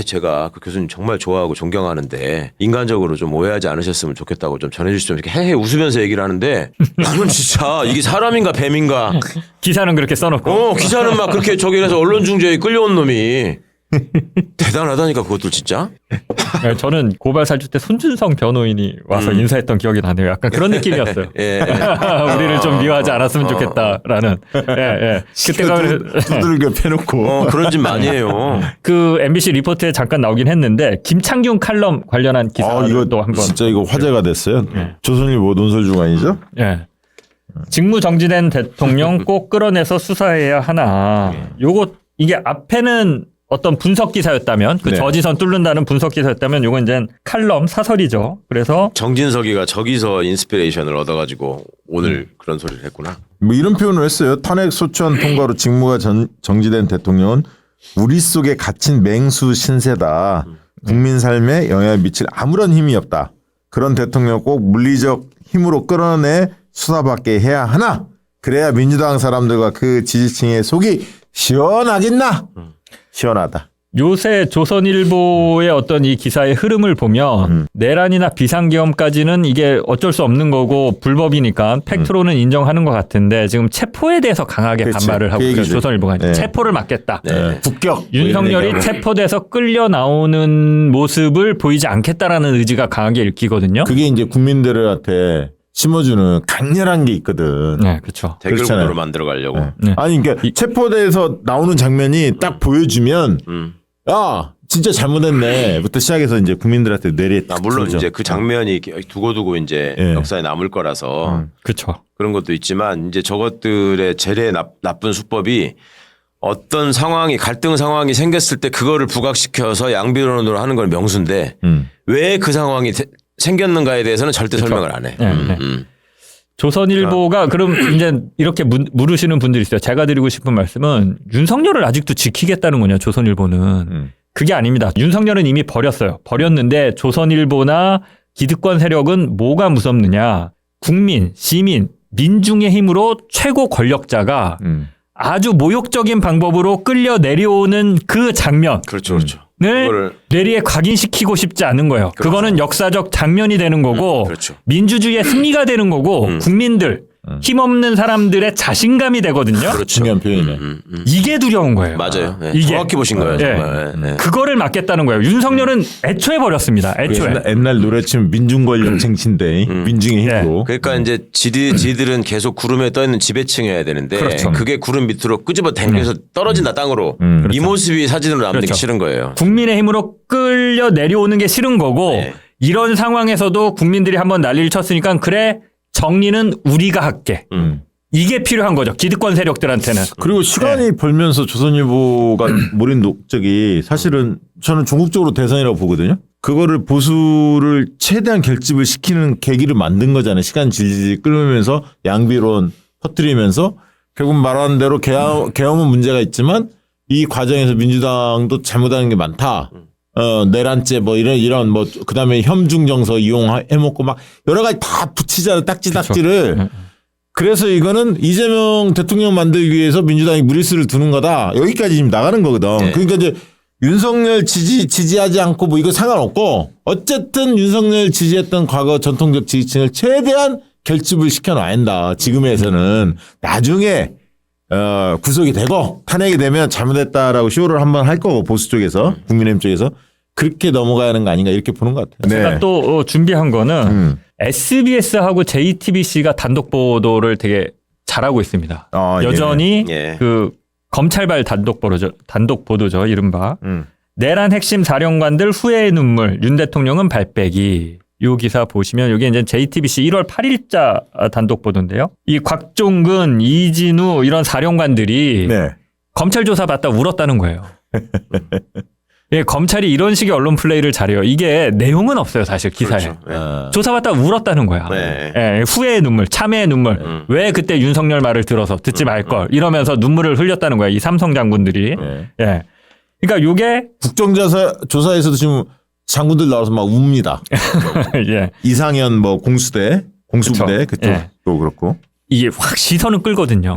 제가 그 교수님 정말 좋아하고 존경하는데 인간적으로 좀 오해하지 않으셨으면 좋겠다고 좀 전해주시죠. 이렇게 헤헤 웃으면서 얘기를 하는데 나는 진짜 이게 사람인가 뱀인가. 기사는 그렇게 써놓고. 기사는 막 그렇게 저기 해서 언론중재에 끌려온 놈이 대단하다니까 그것도 진짜. 네, 저는 고발 살출 때 손준성 변호인이 와서 인사했던 기억이 나네요. 약간 그런 느낌이었어요. 예. 우리를 좀 미워하지 않았으면 좋겠다라는. 예. 그때가 두들겨 패놓고. 그런 짓 많이 해요. 그 MBC 리포트에 잠깐 나오긴 했는데 김창균 칼럼 관련한 기사를 이거 또 한번. 진짜 이거 화제가 됐어요. 조선일보 논설 주간이죠? 예. 직무 정지된 대통령 꼭 끌어내서 수사해야 하나. 요거 이게 앞에는 어떤 분석 기사였다면 그 네. 저지선 뚫는다는 분석 기사였다면 요건 이제 칼럼 사설이죠. 그래서 정진석이가 저기서 인스피레이션을 얻어가지고 오늘 그런 소리를 했구나. 뭐 이런 표현을 했어요. 탄핵 소추안 통과로 직무가 정지된 대통령은 우리 속에 갇힌 맹수 신세다. 국민 삶에 영향을 미칠 아무런 힘이 없다. 그런 대통령 꼭 물리적 힘으로 끌어내 수사받게 해야 하나. 그래야 민주당 사람들과 그 지지층의 속이 시원하겠나. 시원하다. 요새 조선일보의 어떤 이 기사의 흐름을 보면 내란이나 비상계엄까지는 이게 어쩔 수 없는 거고 불법이니까 팩트로는 인정하는 것 같은데 지금 체포에 대해서 강하게 그치. 반발을 하고 그 있어요. 얘기죠. 조선일보가 네. 체포를 막겠다. 국격. 윤석열이 체포돼서 끌려 나오는 모습을 보이지 않겠다라는 의지가 강하게 읽히거든요. 그게 이제 국민들한테 심어주는 강렬한 게 있거든. 네, 그렇죠. 대결구도로 만들어 가려고. 네. 아니 그러니까 체포대에서 나오는 장면이 딱 보여주면 야 진짜 잘못했네부터 시작해서 이제 국민들한테 뇌리에 딱 물론 들어오죠. 이제 그 장면이 두고두고 이제 역사에 남을 거라서 그렇죠. 그런 것도 있지만 이제 저것들의 제일 나쁜 수법이 어떤 상황이 갈등 상황이 생겼을 때 그거를 부각시켜서 양비론으로 하는 건 명수인데 왜 그 상황이 생겼는가에 대해서는 절대 설명을 안 해. 조선일보가 그럼 이제 이렇게 물으시는 분들이 있어요. 제가 드리고 싶은 말씀은 윤석열을 아직도 지키겠다는 거냐 조선일보는. 그게 아닙니다. 윤석열은 이미 버렸어요. 버렸는데 조선일보나 기득권 세력은 뭐가 무섭느냐. 국민, 시민, 민중의 힘으로 최고 권력자가 아주 모욕적인 방법으로 끌려 내려오는 그 장면. 그렇죠. 그렇죠. 을 뇌리에 각인시키고 싶지 않은 거예요. 그거는 역사적 장면이 되는 거고 그렇죠. 민주주의의 승리가 되는 거고 국민들 힘없는 사람들의 자신감이 되거든요. 그렇죠. 중요한 표현이네. 이게 두려운 거예요. 맞아요. 네. 이게. 정확히 보신 거예요. 네. 정말. 네. 그거를 막겠다는 거예요. 윤석열은 애초에 버렸습니다. 애초에. 옛날 노래 치면 민중 권력 쟁취인데 민중의 힘으로. 그러니까 이제 지들은 계속 구름에 떠 있는 지배층이어야 되는데 그렇죠. 그게 구름 밑으로 끄집어 당겨서 떨어진다 땅으로. 이 모습이 사진으로 남는 게 그렇죠. 싫은 거예요. 국민의 힘으로 끌려 내려오는 게 싫은 거고 네. 이런 상황에서도 국민들이 한번 난리를 쳤으니까 그래 정리는 우리가 할게. 이게 필요한 거죠. 기득권 세력들한테는. 그리고 시간이 벌면서 조선일보가 몰인 녹적이 사실은 저는 전국적으로 대선이라고 보거든요. 그거를 보수를 최대한 결집을 시키는 계기를 만든 거잖아요. 시간 질질 끌면서 양비론 터뜨리면서 결국 말하는 대로 계엄은 문제가 있지만 이 과정에서 민주당도 잘못하는 게 많다. 내란죄 뭐 이런 뭐 그다음에 혐중정서 이용해먹고 막 여러 가지 다 붙이잖아요. 딱지를. 그래서 이거는 이재명 대통령 만들기 위해서 민주당이 무리수를 두는 거다. 여기까지 지금 나가는 거거든. 네. 그러니까 이제 윤석열 지지하지 않고 뭐 이거 상관없고 어쨌든 윤석열 지지했던 과거 전통적 지지층을 최대한 결집을 시켜놔야 한다. 지금에서는 나중에 구속이 되고 탄핵이 되면 잘못했다라고 쇼를 한번 할 거고 보수 쪽에서 국민의힘 쪽에서 그렇게 넘어가야 하는 거 아닌가 이렇게 보는 것 같아요. 제가 또 준비한 거는 SBS하고 JTBC가 단독 보도를 되게 잘하고 있습니다. 여전히 예. 그 검찰발 단독 보도죠. 이른바. 내란 핵심 사령관들 후회의 눈물, 윤 대통령은 발빼기. 요 기사 보시면 여기 이제 JTBC 1월 8일자 단독 보도인데요. 이 곽종근, 이진우 이런 사령관들이 네. 검찰 조사 받다 울었다는 거예요. 예, 검찰이 이런 식의 언론 플레이를 잘해요. 이게 내용은 없어요, 사실 기사에. 그렇죠. 조사받다 울었다는 거야. 네. 예, 후회의 눈물, 참회의 눈물. 왜 그때 윤석열 말을 들어서 듣지 말걸 이러면서 눈물을 흘렸다는 거야. 이 삼성 장군들이. 네. 예. 그러니까 요게 국정조사에서도 지금 장군들 나와서 막 웁니다. 예. 이상현 뭐 공수부대 그쵸. 그쪽도 예. 그렇고. 이게 확 시선을 끌거든요.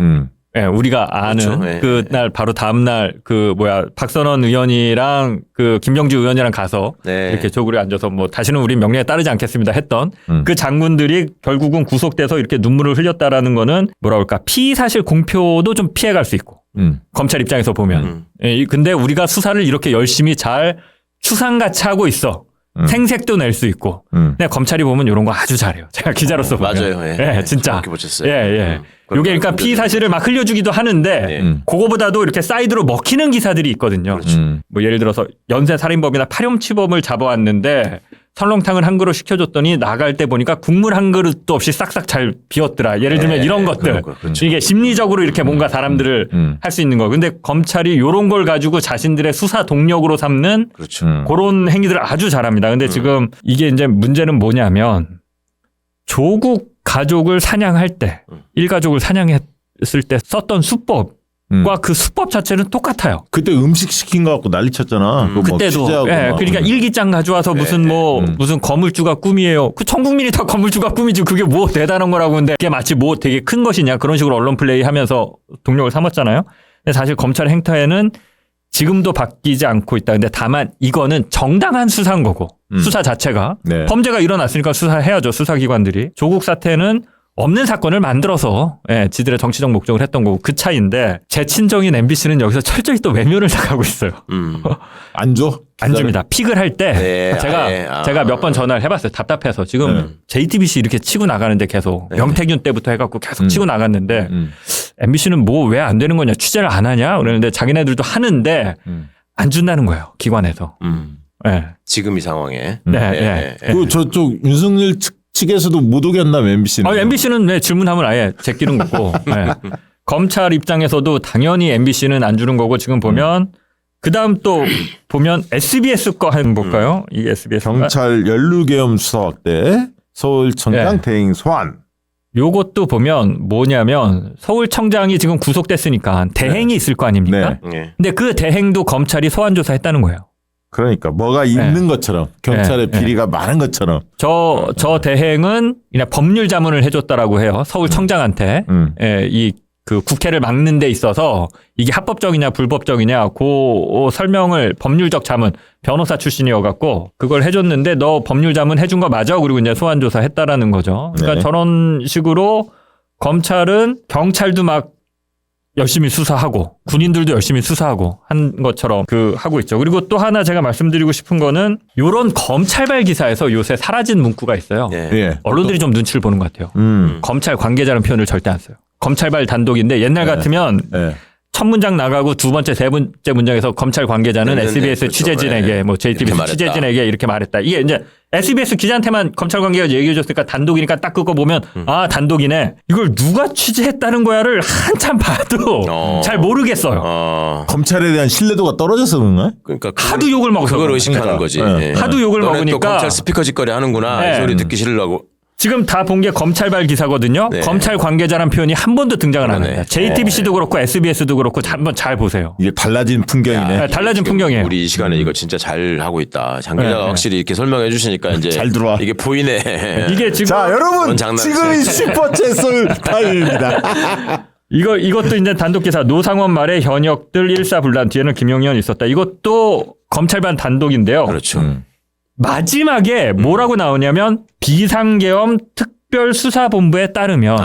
예, 우리가 아는 그렇죠. 예. 그날 바로 다음날 박선원 의원이랑 그 김병주 의원이랑 가서 네. 이렇게 조그리 앉아서 뭐 다시는 우리 명령에 따르지 않겠습니다 했던 그 장군들이 결국은 구속돼서 이렇게 눈물을 흘렸다라는 거는 뭐라 그럴까 피의 사실 공표도 좀 피해갈 수 있고 검찰 입장에서 보면 예, 근데 우리가 수사를 이렇게 열심히 잘 추상같이 하고 있어. 생색도 낼 수 있고. 근데 검찰이 보면 이런 거 아주 잘해요. 제가 기자로서 보면. 맞아요. 예. 예, 진짜. 정확히 보셨어요. 예, 예. 요게 그러니까 피의 사실을 막 흘려주기도 하는데 그거보다도 이렇게 사이드로 먹히는 기사들이 있거든요. 뭐 예를 들어서 연쇄 살인범이나 파렴치범을 잡아왔는데 설렁탕을 한 그릇 시켜줬더니 나갈 때 보니까 국물 한 그릇도 없이 싹싹 잘 비웠더라. 예를 들면 이런 것들. 그렇죠. 이게 심리적으로 이렇게 뭔가 사람들을 할 수 있는 거. 근데 검찰이 이런 걸 가지고 자신들의 수사 동력으로 삼는 그렇죠. 그런 행위들을 아주 잘합니다. 근데 지금 이게 이제 문제는 뭐냐면 조국 가족을 사냥할 때 일가족을 사냥했을 때 썼던 수법 과 그 수법 자체는 똑같아요. 그때 음식 시킨 거 갖고 난리 쳤잖아. 그거 뭐 그때도. 취재하고 예, 막. 그러니까 일기장 가져와서 무슨 무슨 건물주가 꿈이에요. 그 전 국민이 다 건물주가 꿈이지. 그게 뭐 대단한 거라고. 근데 그게 마치 뭐 되게 큰 것이냐. 그런 식으로 언론 플레이 하면서 동력을 삼았잖아요. 근데 사실 검찰의 행태에는 지금도 바뀌지 않고 있다. 근데 다만 이거는 정당한 수사인 거고. 수사 자체가. 네. 범죄가 일어났으니까 수사해야죠. 수사기관들이. 조국 사태는 없는 사건을 만들어서 지들의 정치적 목적을 했던 거고 그 차이인데 제 친정인 MBC는 여기서 철저히 또 외면을 나가고 있어요. 안 줘? 안 줍니다. 픽을 할 때 네, 제가 몇 번 전화를 해봤어요. 답답해서 지금 JTBC 이렇게 치고 나가는데 계속 명태균 때부터 해갖고 계속 치고 나갔는데 MBC는 뭐 왜 안 되는 거냐 취재를 안 하냐 그러는데 자기네들도 하는데 안 준다는 거예요. 기관에서. 네. 지금 이 상황에. 네. 그 저쪽 윤석열 측에서도 못 오겠나 MBC는. MBC는 질문하면 아예 제끼는 거고. 네. 검찰 입장에서도 당연히 MBC는 안 주는 거고 지금 보면 그다음 또 보면 SBS 거 한번 볼까요? 이 SBS 경찰 연루계엄 수사 확대 서울청장 네. 대행 소환. 요것도 보면 뭐냐면 서울청장이 지금 구속됐으니까 대행이 있을 거 아닙니까? 네. 근데 그 대행도 검찰이 소환 조사했다는 거예요. 그러니까 뭐가 있는 것처럼 경찰의 비리가 많은 것처럼. 저 대행은 그냥 법률 자문을 해줬다라고 해요. 서울청장한테 그 국회를 막는 데 있어서 이게 합법적이냐 불법적이냐 그 설명을 법률적 자문 변호사 출신이어갖고 그걸 해줬는데 너 법률 자문 해준 거 맞아? 그리고 이제 소환 조사했다라는 거죠. 그러니까 네. 저런 식으로 검찰은 경찰도 막 열심히 수사하고 군인들도 열심히 수사하고 한 것처럼 하고 있죠. 그리고 또 하나 제가 말씀드리고 싶은 거는 이런 검찰발 기사에서 요새 사라진 문구가 있어요. 예. 언론들이 좀 눈치를 보는 것 같아요. 검찰 관계자라는 표현을 절대 안 써요. 검찰발 단독인데 옛날 같으면 첫 문장 나가고 두 번째, 세 번째 문장에서 검찰 관계자는 SBS 그렇죠. 취재진에게 뭐 JTBC 이렇게 취재진에게 이렇게 말했다. 이게 이제 SBS 기자한테만 검찰 관계가 얘기해 줬으니까 단독이니까 딱 그거 보면 아 단독이네. 이걸 누가 취재했다는 거야를 한참 봐도 잘 모르겠어요. 검찰에 대한 신뢰도가 떨어져서 그런가? 그러니까 하도 욕을 먹어서 그걸 그러니까. 의식하는 거지. 네. 예. 하도 욕을 너네 또 먹으니까 검찰 스피커 짓거리 하는구나. 네. 이 소리 듣기 싫으려고. 지금 다 본 게 검찰발 기사거든요. 네. 검찰 관계자란 표현이 한 번도 등장을 안 그러네. 합니다. JTBC도 그렇고 SBS도 그렇고 한번 잘 보세요. 이게 달라진 풍경이네. 네, 달라진 풍경이에요. 우리 이 시간에 이거 진짜 잘 하고 있다. 장 기자가 네, 확실히 이렇게 설명해 주시니까 이제 잘 들어와. 이게 보이네. 이게 지금 자, 여러분 그건 장난이지. 지금이 슈퍼챗 쏠 타임입니다. 이것도 이제 단독 기사 노상원 말에 현역들 일사불란 뒤에는 김용현 있었다. 이것도 검찰반 단독인데요. 그렇죠. 마지막에 뭐라고 나오냐면 비상계엄 특별수사본부에 따르면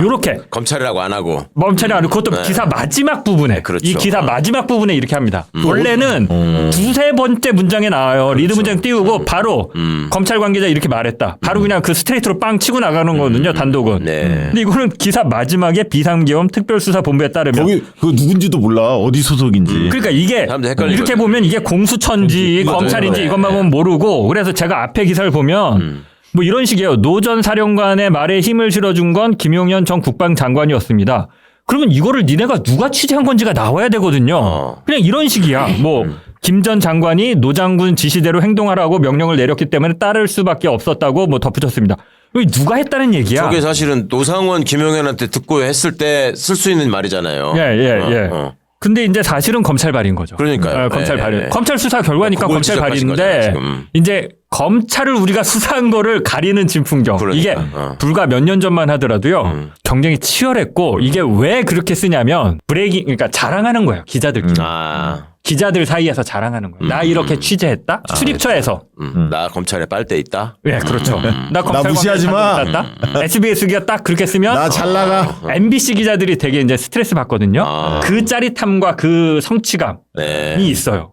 요렇게 검찰이라고 안 하고 멈춰라. 그것도 기사 마지막 부분에 그렇죠. 이 기사 마지막 부분에 이렇게 합니다. 원래는 두세 번째 문장에 나와요. 리드 문장 띄우고 바로 검찰 관계자 이렇게 말했다. 바로 그냥 그 스트레이트로 빵 치고 나가는 거거든요. 단독은. 네. 근데 이거는 기사 마지막에 비상계엄 특별수사본부에 따르면 거기 그 누군지도 몰라. 어디 소속인지. 그러니까 이게 사람들 헷갈리거든. 이렇게 보면 이게 공수처인지 맞아요. 검찰인지 네. 이것만 보면 모르고 그래서 제가 앞에 기사를 보면 뭐 이런 식이에요. 노 전 사령관의 말에 힘을 실어준 건 김용현 전 국방장관이었습니다. 그러면 이거를 니네가 누가 취재한 건지가 나와야 되거든요. 그냥 이런 식이야. 뭐 김 전 장관이 노 장군 지시대로 행동하라고 명령을 내렸기 때문에 따를 수밖에 없었다고 뭐 덧붙였습니다. 이거 누가 했다는 얘기야. 저게 사실은 노상원 김용현한테 듣고 했을 때 쓸 수 있는 말이잖아요. 예. 근데 이제 사실은 검찰발인 거죠. 그러니까요. 검찰발이에요. 예. 검찰 수사 결과니까 그걸 지적하신 검찰발인데 거잖아요, 지금. 이제 검찰을 우리가 수사한 거를 가리는 진풍경. 그러니까. 이게 불과 몇 년 전만 하더라도요. 경쟁이 치열했고 이게 왜 그렇게 쓰냐면 브레이킹 그러니까 자랑하는 거예요. 기자들끼리. 기자들 사이에서 자랑하는 거예요. 나 이렇게 취재했다. 출입처에서. 나 검찰에 빨대 있다. 네, 그렇죠. 나 검찰 무시하지 마. SBS가 딱 그렇게 쓰면 나 잘 나가. MBC 기자들이 되게 이제 스트레스 받거든요. 그 짜릿함과 그 성취감이 네. 있어요.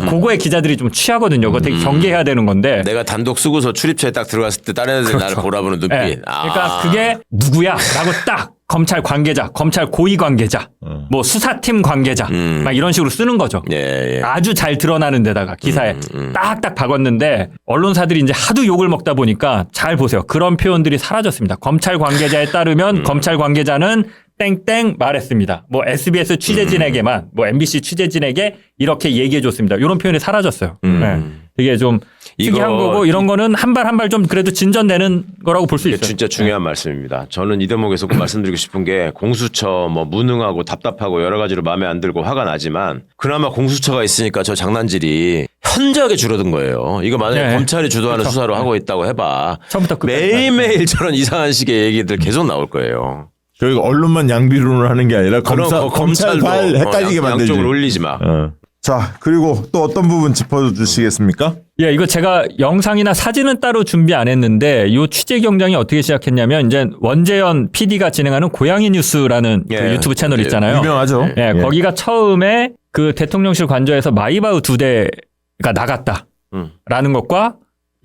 그거에 기자들이 좀 취하거든요. 그거 되게 경계해야 되는 건데. 내가 단독 쓰고서 출입처에 딱 들어갔을 때 다른 애들이 나를 보라보는 눈빛. 네. 그러니까 그게 누구야? 라고 딱 검찰 관계자, 검찰 고위 관계자, 뭐 수사팀 관계자 막 이런 식으로 쓰는 거죠. 예. 아주 잘 드러나는 데다가 기사에 딱딱 박았는데 언론사들이 이제 하도 욕을 먹다 보니까 잘 보세요. 그런 표현들이 사라졌습니다. 검찰 관계자에 따르면 검찰 관계자는 땡땡 말했습니다. 뭐 SBS 취재진에게만 뭐 MBC 취재진에게 이렇게 얘기해 줬습니다. 이런 표현이 사라졌어요. 네. 되게 좀 특이한 거고 이런 거는 한 발 한 발 좀 그래도 진전되는 거라고 볼 수 이게 있어요. 진짜 중요한 말씀입니다. 저는 이 대목에서 꼭 말씀드리고 싶은 게 공수처 뭐 무능하고 답답하고 여러 가지로 마음에 안 들고 화가 나지만 그나마 공수처가 있으니까 저 장난질이 현저하게 줄어든 거예요. 이거 만약에 네. 검찰이 주도하는 그렇죠. 수사로 하고 있다고 해봐. 처음부터 끝까지. 매일매일 저런 이상한 식의 얘기들 계속 나올 거예요. 저희가 언론만 양비론을 하는 게 아니라 검찰 검찰도 발 헷갈리게 만들지. 양쪽으로 올리지 마. 자, 그리고 또 어떤 부분 짚어주시겠습니까? 예, 이거 제가 영상이나 사진은 따로 준비 안 했는데 이 취재 경쟁이 어떻게 시작했냐면 이제 원재현 PD가 진행하는 고양이 뉴스라는 그 예. 유튜브 채널 있잖아요. 유명하죠. 예, 예. 거기가 처음에 그 대통령실 관저에서 마이바흐 2대가 나갔다라는 것과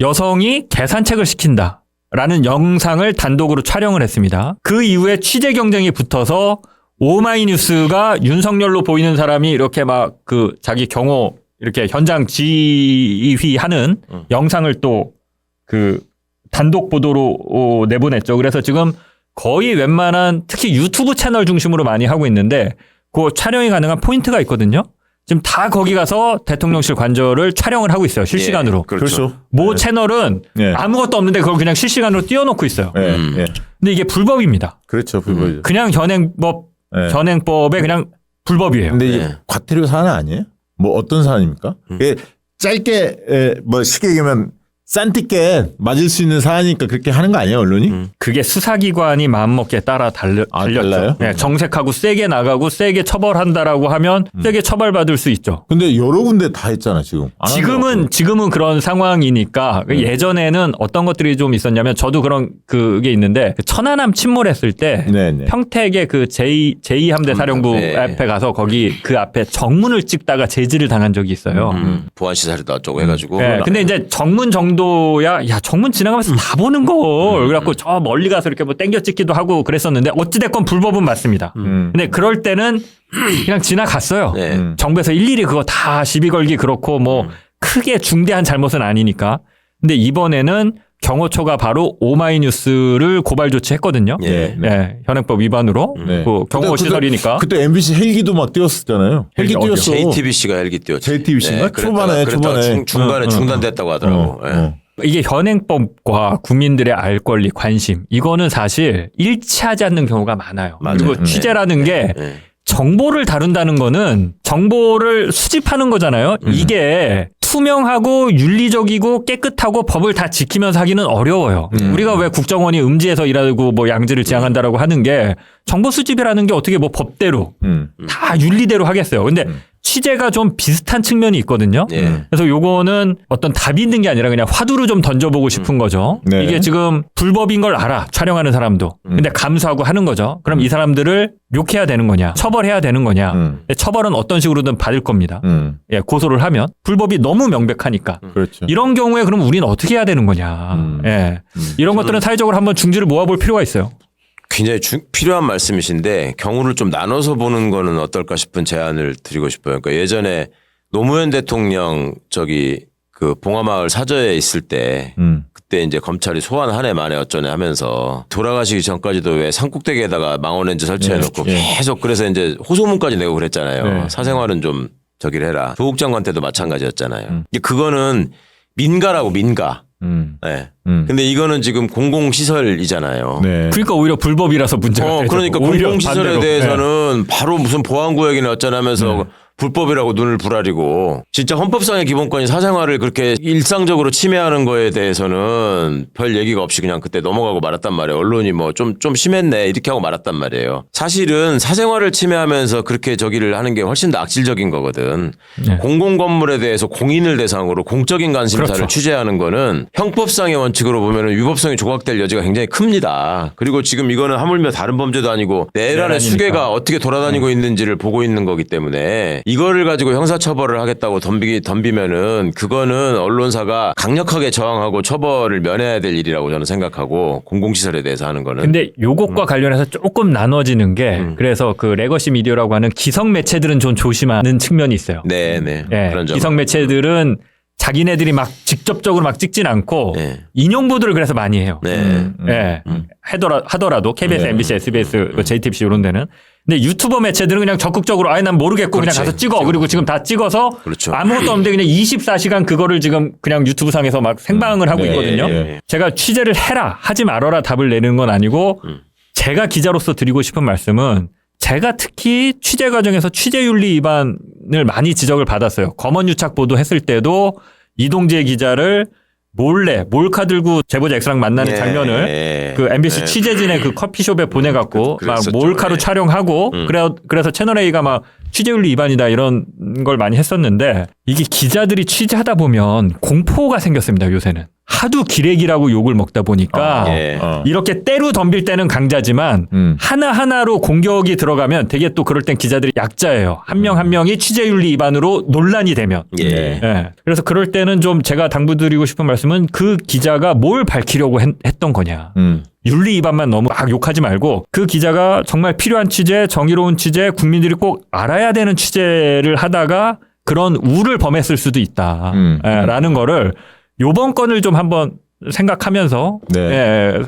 여성이 계산책을 시킨다. 라는 영상을 단독으로 촬영을 했습니다. 그 이후에 취재 경쟁이 붙어서 오마이뉴스가 윤석열로 보이는 사람이 이렇게 막 그 자기 경호 이렇게 현장 지휘하는 영상을 또 그 단독 보도로 내보냈죠. 그래서 지금 거의 웬만한 특히 유튜브 채널 중심으로 많이 하고 있는데 그 촬영이 가능한 포인트가 있거든요. 지금 다 거기 가서 대통령실 관저를 촬영을 하고 있어요. 실시간으로. 예, 그렇죠. 모 채널은 네. 아무것도 없는데 그걸 그냥 실시간으로 띄워놓고 있어요. 예, 예. 근데 이게 불법입니다. 그렇죠. 불법이죠. 그냥 네. 현행법에 그냥 불법이에요. 근데 이게 네. 과태료 사안 아니에요? 뭐 어떤 사안입니까? 이게 짧게 뭐 쉽게 얘기하면 싼티게 맞을 수 있는 사안이니까 그렇게 하는 거 아니에요, 언론이? 그게 수사기관이 마음먹기에 따라 달렸죠. 달라요? 네, 정색하고 세게 나가고 세게 처벌한다라고 하면 세게 처벌받을 수 있죠. 근데 여러 군데 다 했잖아, 지금. 안 지금은 그런 상황이니까 예전에는 어떤 것들이 좀 있었냐면 저도 그런 그게 있는데 그 천안함 침몰했을 때 네네. 평택의 그 제2함대 사령부 네. 앞에 가서 거기 그 앞에 정문을 찍다가 제지를 당한 적이 있어요. 보안 시설이다 어쩌고 해가지고. 네, 근데 이제 정문 정도야, 야, 정문 지나가면서 다 보는 걸. 그래갖고 저 멀리 가서 이렇게 뭐 땡겨 찍기도 하고 그랬었는데 어찌됐건 불법은 맞습니다. 근데 그럴 때는 그냥 지나갔어요. 네. 정부에서 일일이 그거 다 시비 걸기 그렇고 뭐 크게 중대한 잘못은 아니니까. 근데 이번에는 경호처가 바로 오마이뉴스를 고발 조치했거든요. 예. 네, 현행법 위반으로. 네. 그 경호 시설이니까. 그때 MBC 헬기도 막 띄웠었잖아요. 헬기 어디요? 띄웠어. JTBC가 헬기 띄웠지. JTBC인가? 초반에. 중간에 응, 중단됐다고 하더라고. 예. 이게 현행법과 국민들의 알 권리, 관심 이거는 사실 일치하지 않는 경우가 많아요. 맞아요. 그리고 취재라는 게 정보를 다룬다는 거는 정보를 수집하는 거잖아요. 이게 투명하고 윤리적이고 깨끗하고 법을 다 지키면서 하기는 어려워요. 우리가 왜 국정원이 음지에서 일하고 뭐 양지를 지향한다라고 하는 게 정보 수집이라는 게 어떻게 뭐 법대로 다 윤리대로 하겠어요. 근데 취재가 좀 비슷한 측면이 있거든요. 그래서 요거는 어떤 답이 있는 게 아니라 그냥 화두를 좀 던져보고 싶은 거죠. 네. 이게 지금 불법인 걸 알아. 촬영하는 사람도. 근데 감수하고 하는 거죠. 그럼 이 사람들을 욕해야 되는 거냐. 처벌해야 되는 거냐. 처벌은 어떤 식으로든 받을 겁니다. 예, 고소를 하면. 불법이 너무 명백하니까. 그렇죠. 이런 경우에 그럼 우리는 어떻게 해야 되는 거냐. 예. 이런 것들은 사회적으로 한번 중지를 모아볼 필요가 있어요. 굉장히 필요한 말씀이신데 경우를 좀 나눠서 보는 거는 어떨까 싶은 제안을 드리고 싶어요. 그러니까 예전에 노무현 대통령 그 봉화마을 사저에 있을 때 그때 이제 검찰이 소환 한 해 만에 어쩌네 하면서 돌아가시기 전까지도 왜 산꼭대기에다가 망원렌즈 설치해놓고 계속 그래서 이제 호소문까지 내고 그랬잖아요. 사생활은 좀 저기를 해라. 조국 장관 때도 마찬가지였잖아요. 그거는 민가라고 민가. 네. 근데 이거는 지금 공공시설이잖아요. 네. 그러니까 오히려 불법이라서 문제가 되죠. 그러니까 오히려 공공시설에 반대로. 대해서는 바로 무슨 보안구역이나 어쩌나면서 불법이라고 눈을 부라리고 진짜 헌법상의 기본권인 사생활을 그렇게 일상적으로 침해하는 거에 대해서는 별 얘기가 없이 그냥 그때 넘어가고 말았단 말이에요. 언론이 뭐 좀 심했네 이렇게 하고 말았단 말이에요. 사실은 사생활을 침해하면서 그렇게 저기를 하는 게 훨씬 더 악질적인 거거든. 네. 공공건물에 대해서 공인을 대상으로 공적인 관심사를 그렇죠. 취재하는 거는 형법상의 원칙으로 보면 위법성이 조각될 여지가 굉장히 큽니다. 그리고 지금 이거는 하물며 다른 범죄도 아니고 내란의 내란이니까. 수괴가 어떻게 돌아다니고 있는지를 보고 있는 거기 때문에 이거를 가지고 형사처벌을 하겠다고 덤비면은 그거는 언론사가 강력하게 저항하고 처벌을 면해야 될 일이라고 저는 생각하고 공공시설에 대해서 하는 거는. 근데 요것과 관련해서 조금 나눠지는 게 그래서 그 레거시 미디어라고 하는 기성 매체들은 좀 조심하는 측면이 있어요. 네네. 예, 그런 점. 기성 매체들은 자기네들이 막 직접적으로 막 찍진 않고 인용 보도를 그래서 많이 해요. 예. 하더라도 KBS, MBC, SBS, JTBC 이런 데는. 근데 유튜버 매체들은 그냥 적극적으로 아예 난 모르겠고 그렇지. 그냥 가서 찍어. 그리고 지금 다 찍어서 그렇죠. 아무것도 없는데 그냥 24시간 그거를 지금 그냥 유튜브 상에서 막 생방을 하고 있거든요. 제가 취재를 해라 하지 말아라 답을 내는 건 아니고 제가 기자로서 드리고 싶은 말씀은 제가 특히 취재 과정에서 취재윤리 위반을 많이 지적을 받았어요. 검언유착 보도했을 때도 이동재 기자를 몰래 몰카 들고 제보자 X랑 만나는 장면을 그 MBC 취재진의 그 커피숍에 보내갖고 막 몰카로 촬영하고 그래서 채널A가 막 취재윤리 위반이다 이런 걸 많이 했었는데 이게 기자들이 취재하다 보면 공포가 생겼습니다. 요새는. 하도 기레기라고 욕을 먹다 보니까 이렇게 때로 덤빌 때는 강자지만 하나하나로 공격이 들어가면 되게 또 그럴 땐 기자들이 약자예요. 한 명 한 명이 취재윤리 위반으로 논란이 되면. 그래서 그럴 때는 좀 제가 당부드리고 싶은 말씀은 그 기자가 뭘 밝히려고 했던 거냐. 윤리 위반만 너무 막 욕하지 말고 그 기자가 정말 필요한 취재, 정의로운 취재, 국민들이 꼭 알아야 되는 취재를 하다가 그런 우를 범했을 수도 있다. 라는 거를 요번 건을 좀 한번 생각하면서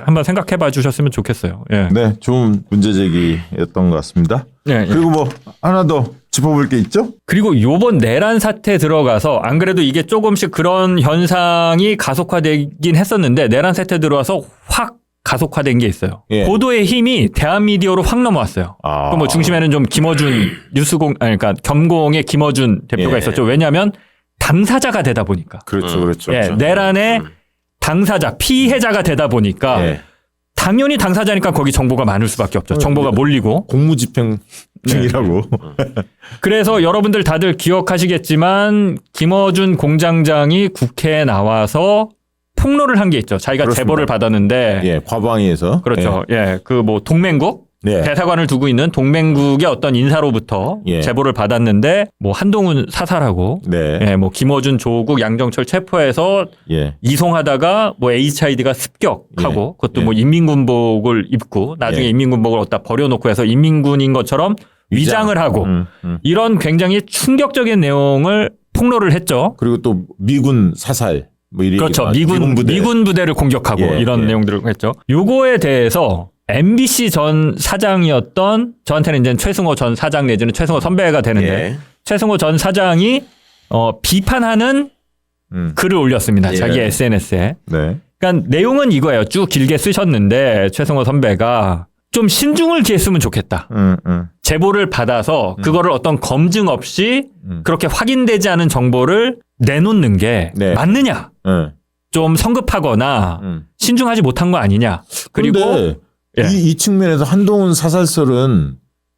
한번 생각해 봐 주셨으면 좋겠어요. 네, 좋은 문제 제기였던 것 같습니다. 그리고 뭐 하나 더 짚어볼 게 있죠? 그리고 요번 내란 사태 들어가서 안 그래도 이게 조금씩 그런 현상이 가속화되긴 했었는데 내란 사태 들어와서 확 가속화된 게 있어요. 보도의 힘이 대한미디어로 확 넘어왔어요. 그 뭐 중심에는 좀 김어준 그러니까 겸공의 김어준 대표가 있었죠. 왜냐하면 당사자가 되다 보니까. 그렇죠. 내란의 당사자, 피해자가 되다 보니까 당연히 당사자니까 거기 정보가 많을 수밖에 없죠. 정보가 몰리고. 공무집행 중이라고. 그래서 여러분들 다들 기억하시겠지만 김어준 공장장이 국회에 나와서 폭로를 한 게 있죠. 자기가 그렇습니다. 제보를 받았는데. 과방위에서. 그렇죠. 그 뭐 동맹국. 대사관을 두고 있는 동맹국의 어떤 인사로부터 제보를 받았는데 뭐 한동훈 사살하고 뭐 김어준, 조국, 양정철 체포해서 이송하다가 뭐 HID가 습격하고 그것도 뭐 인민군복을 입고 나중에 인민군복을 어디다 버려놓고 해서 인민군인 것처럼 위장을 하고 이런 굉장히 충격적인 내용을 폭로를 했죠. 그리고 또 미군 사살 뭐 이런 그렇죠. 미군 부대를 공격하고 이런 내용들을 했죠. 요거에 대해서 MBC 전 사장이었던 저한테는 이제 최승호 전 사장 내지는 최승호 선배가 되는데 최승호 전 사장이 비판하는 글을 올렸습니다. 예. 자기 SNS에. 네. 그러니까 내용은 이거예요. 쭉 길게 쓰셨는데 최승호 선배가 좀 신중을 기했으면 좋겠다. 제보를 받아서 그거를 어떤 검증 없이 그렇게 확인되지 않은 정보를 내놓는 게 네. 맞느냐? 네. 좀 성급하거나 신중하지 못한 거 아니냐? 그리고 그런데 예. 이 측면에서 한동훈 사살설은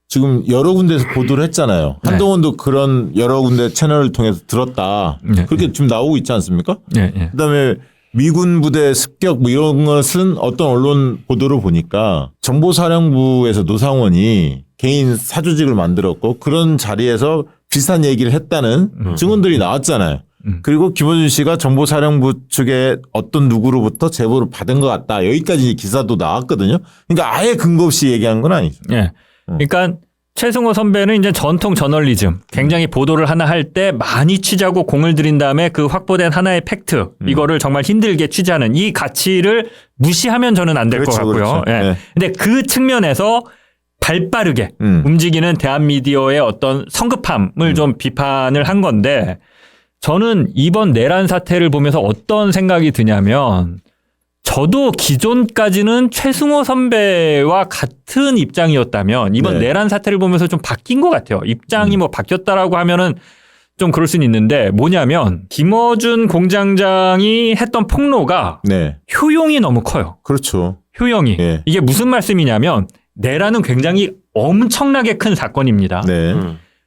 지금 여러 군데에서 보도를 했잖아요. 네. 한동훈도 그런 여러 군데 채널을 통해서 들었다. 네. 그렇게 지금 나오고 있지 않습니까? 예, 예. 그다음에 미군 부대 습격 뭐 이런 것은 어떤 언론 보도를 보니까 정보사령부에서 노상원이 개인 사조직을 만들었고 그런 자리에서 비슷한 얘기를 했다는 증언들이 나왔잖아요. 그리고 김어준 씨가 정보사령부 측에 어떤 누구로부터 제보를 받은 것 같다. 여기까지 기사도 나왔거든요. 그러니까 아예 근거 없이 얘기한 건 아니죠. 예. 그러니까 최승호 선배는 이제 전통 저널리즘, 굉장히 보도를 하나 할 때 많이 취재하고 공을 들인 다음에 그 확보된 하나의 팩트, 이거를 정말 힘들게 취재하는 이 가치를 무시하면 저는 안 될 것 그렇죠, 같고요. 그렇죠. 예. 네. 근데 그 측면에서 발빠르게 움직이는 대한미디어의 어떤 성급함을 좀 비판을 한 건데 저는 이번 내란 사태를 보면서 어떤 생각이 드냐면 저도 기존까지는 최승호 선배와 같은 입장이었다면 이번 네. 내란 사태를 보면서 좀 바뀐 것 같아요. 입장이 뭐 바뀌었다라고 하면은 좀 그럴 수는 있는데 뭐냐면 김어준 공장장이 했던 폭로가 네. 효용이 너무 커요. 그렇죠. 효용이. 예. 이게 무슨 말씀이냐면 내란은 굉장히 엄청나게 큰 사건입니다. 네.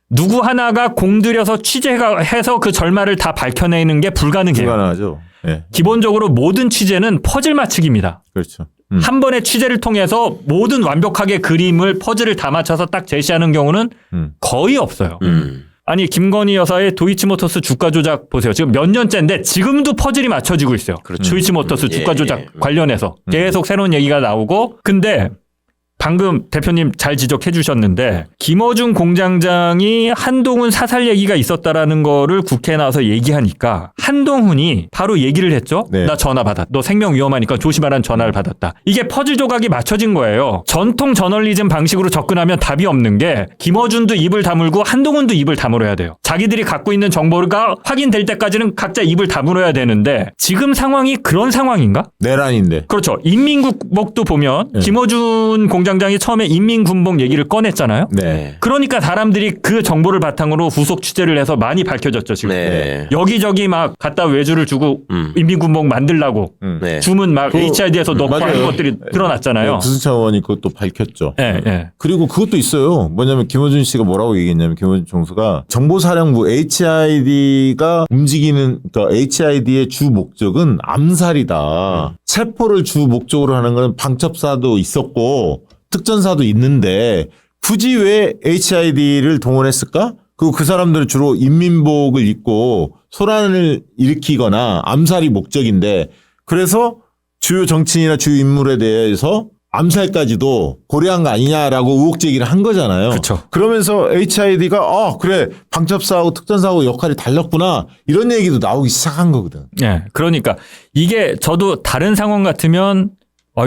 누구 하나가 공들여서 취재해서 그 절말을 다 밝혀내는 게 불가능해요. 불가능하죠. 네. 기본적으로 모든 취재는 퍼즐 맞추기입니다. 그렇죠. 한 번의 취재를 통해서 모든 완벽하게 그림을 퍼즐을 다 맞춰서 딱 제시하는 경우는 거의 없어요. 아니 김건희 여사의 도이치모터스 주가 조작 보세요. 지금 몇 년째인데 지금도 퍼즐이 맞춰지고 있어요. 그렇죠. 도이치모터스 주가 조작 예. 관련해서 계속 새로운 얘기가 나오고 근데 방금 대표님 잘 지적해 주셨는데 김어준 공장장이 한동훈 사살 얘기가 있었다라는 거를 국회에 나와서 얘기하니까 한동훈이 바로 얘기를 했죠. 네. 나 전화 받았다. 너 생명 위험하니까 조심하라는 전화를 받았다. 이게 퍼즐 조각이 맞춰진 거예요. 전통 저널리즘 방식으로 접근하면 답이 없는 게 김어준도 입을 다물고 한동훈도 입을 다물어야 돼요. 자기들이 갖고 있는 정보가 확인될 때까지는 각자 입을 다물어야 되는데 지금 상황이 그런 상황인가? 내란인데. 그렇죠. 인민군복도 보면 네. 김어준 공장장이 처음에 인민군복 얘기를 꺼냈잖아요. 네. 그러니까 사람들이 그 정보를 바탕으로 후속 취재를 해서 많이 밝혀졌죠. 지금. 네. 여기저기 막 갖다 외주를 주고 인민군복 만들라고 네. 주문 막 HID에서 넣고 맞아요. 하는 것들이 드러났잖아요. 부승찬 의원이 그것도 밝혔죠. 예, 예. 그리고 그것도 있어요. 뭐냐면 김어준 씨가 뭐라고 얘기했냐면 김어준 총수가 정보사령부 HID가 움직이는 그러니까 HID의 주 목적은 암살이다. 체포를 주 목적으로 하는 건 방첩사도 있었고 특전사도 있는데 굳이 왜 HID를 동원했을까? 그리고 그 사람들은 주로 인민복을 입고 소란을 일으키거나 암살이 목적인데 그래서 주요 정치인이나 주요 인물에 대해서 암살까지도 고려한 거 아니냐라고 의혹 제기를 한 거잖아요. 그렇죠. 그러면서 HID가 그래 방첩사하고 특전사하고 역할이 달랐구나 이런 얘기도 나오기 시작한 거거든. 예. 그러니까 이게 저도 다른 상황 같으면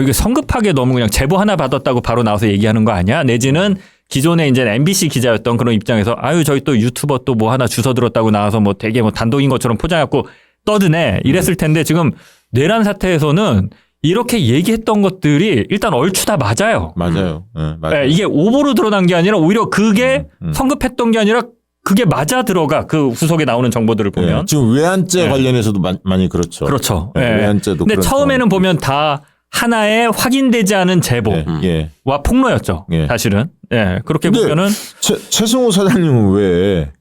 이게 성급하게 너무 그냥 제보 하나 받았다고 바로 나와서 얘기하는 거 아니야? 내지는 기존에 이제 MBC 기자였던 그런 입장에서 저희 또 유튜버 또 뭐 하나 주워 들었다고 나와서 뭐 되게 뭐 단독인 것처럼 포장해갖고 떠드네 이랬을 텐데 지금 내란 사태에서는 이렇게 얘기했던 것들이 일단 얼추 다 맞아요. 맞아요. 네, 맞아요. 예, 이게 오보로 드러난 게 아니라 오히려 그게 성급했던 게 아니라 그게 맞아 들어가 그 후속에 나오는 정보들을 보면. 네, 지금 외환죄 네. 관련해서도 많이 그렇죠. 그렇죠. 네, 예. 외환죄도. 근데 그런 처음에는 보면 다 하나의 확인되지 않은 제보와 예. 폭로였죠. 예. 사실은. 예. 그렇게 근데 보면은 최승호 사장님은 왜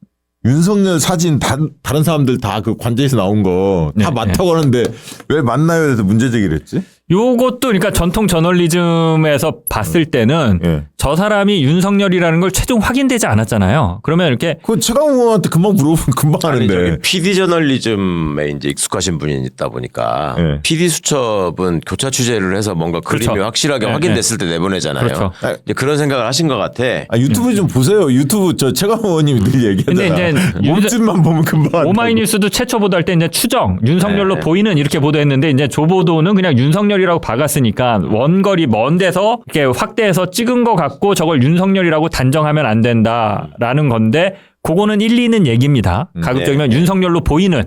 윤석열 사진 다른 사람들 다 그 관제에서 나온 거 다 네, 많다고 하는데 왜 만나요? 해서 문제 제기를 했지? 요것도 그러니까 전통 저널리즘에서 봤을 때는 예. 저 사람이 윤석열이라는 걸 최종 확인되지 않았잖아요. 그러면 이렇게 그 최강욱 의원한테 금방 물어보면 금방 아니, 하는데. 저기 PD 저널리즘에 이제 익숙하신 분이 있다 보니까 네. PD 수첩은 교차 취재를 해서 뭔가 그렇죠. 그림이 확실하게 네, 확인됐을 때 내보내잖아요. 그렇죠. 이제 그런 생각을 하신 것 같아. 유튜브 좀 보세요. 유튜브 저 최강욱 의원님이 늘 얘기하잖아. 근데 이제 몸집만 보면 금방 안다고. 오마이뉴스도 최초 보도할 때 이제 추정 윤석열로 네. 보이는 이렇게 보도했는데 이제 조보도는 그냥 윤석열이라고 박았으니까 원거리 먼 데서 이렇게 확대해서 찍은 것 같고 저걸 윤석열이라고 단정하면 안 된다라는 건데 그거는 일리 있는 얘기입니다. 가급적이면 윤석열로 보이는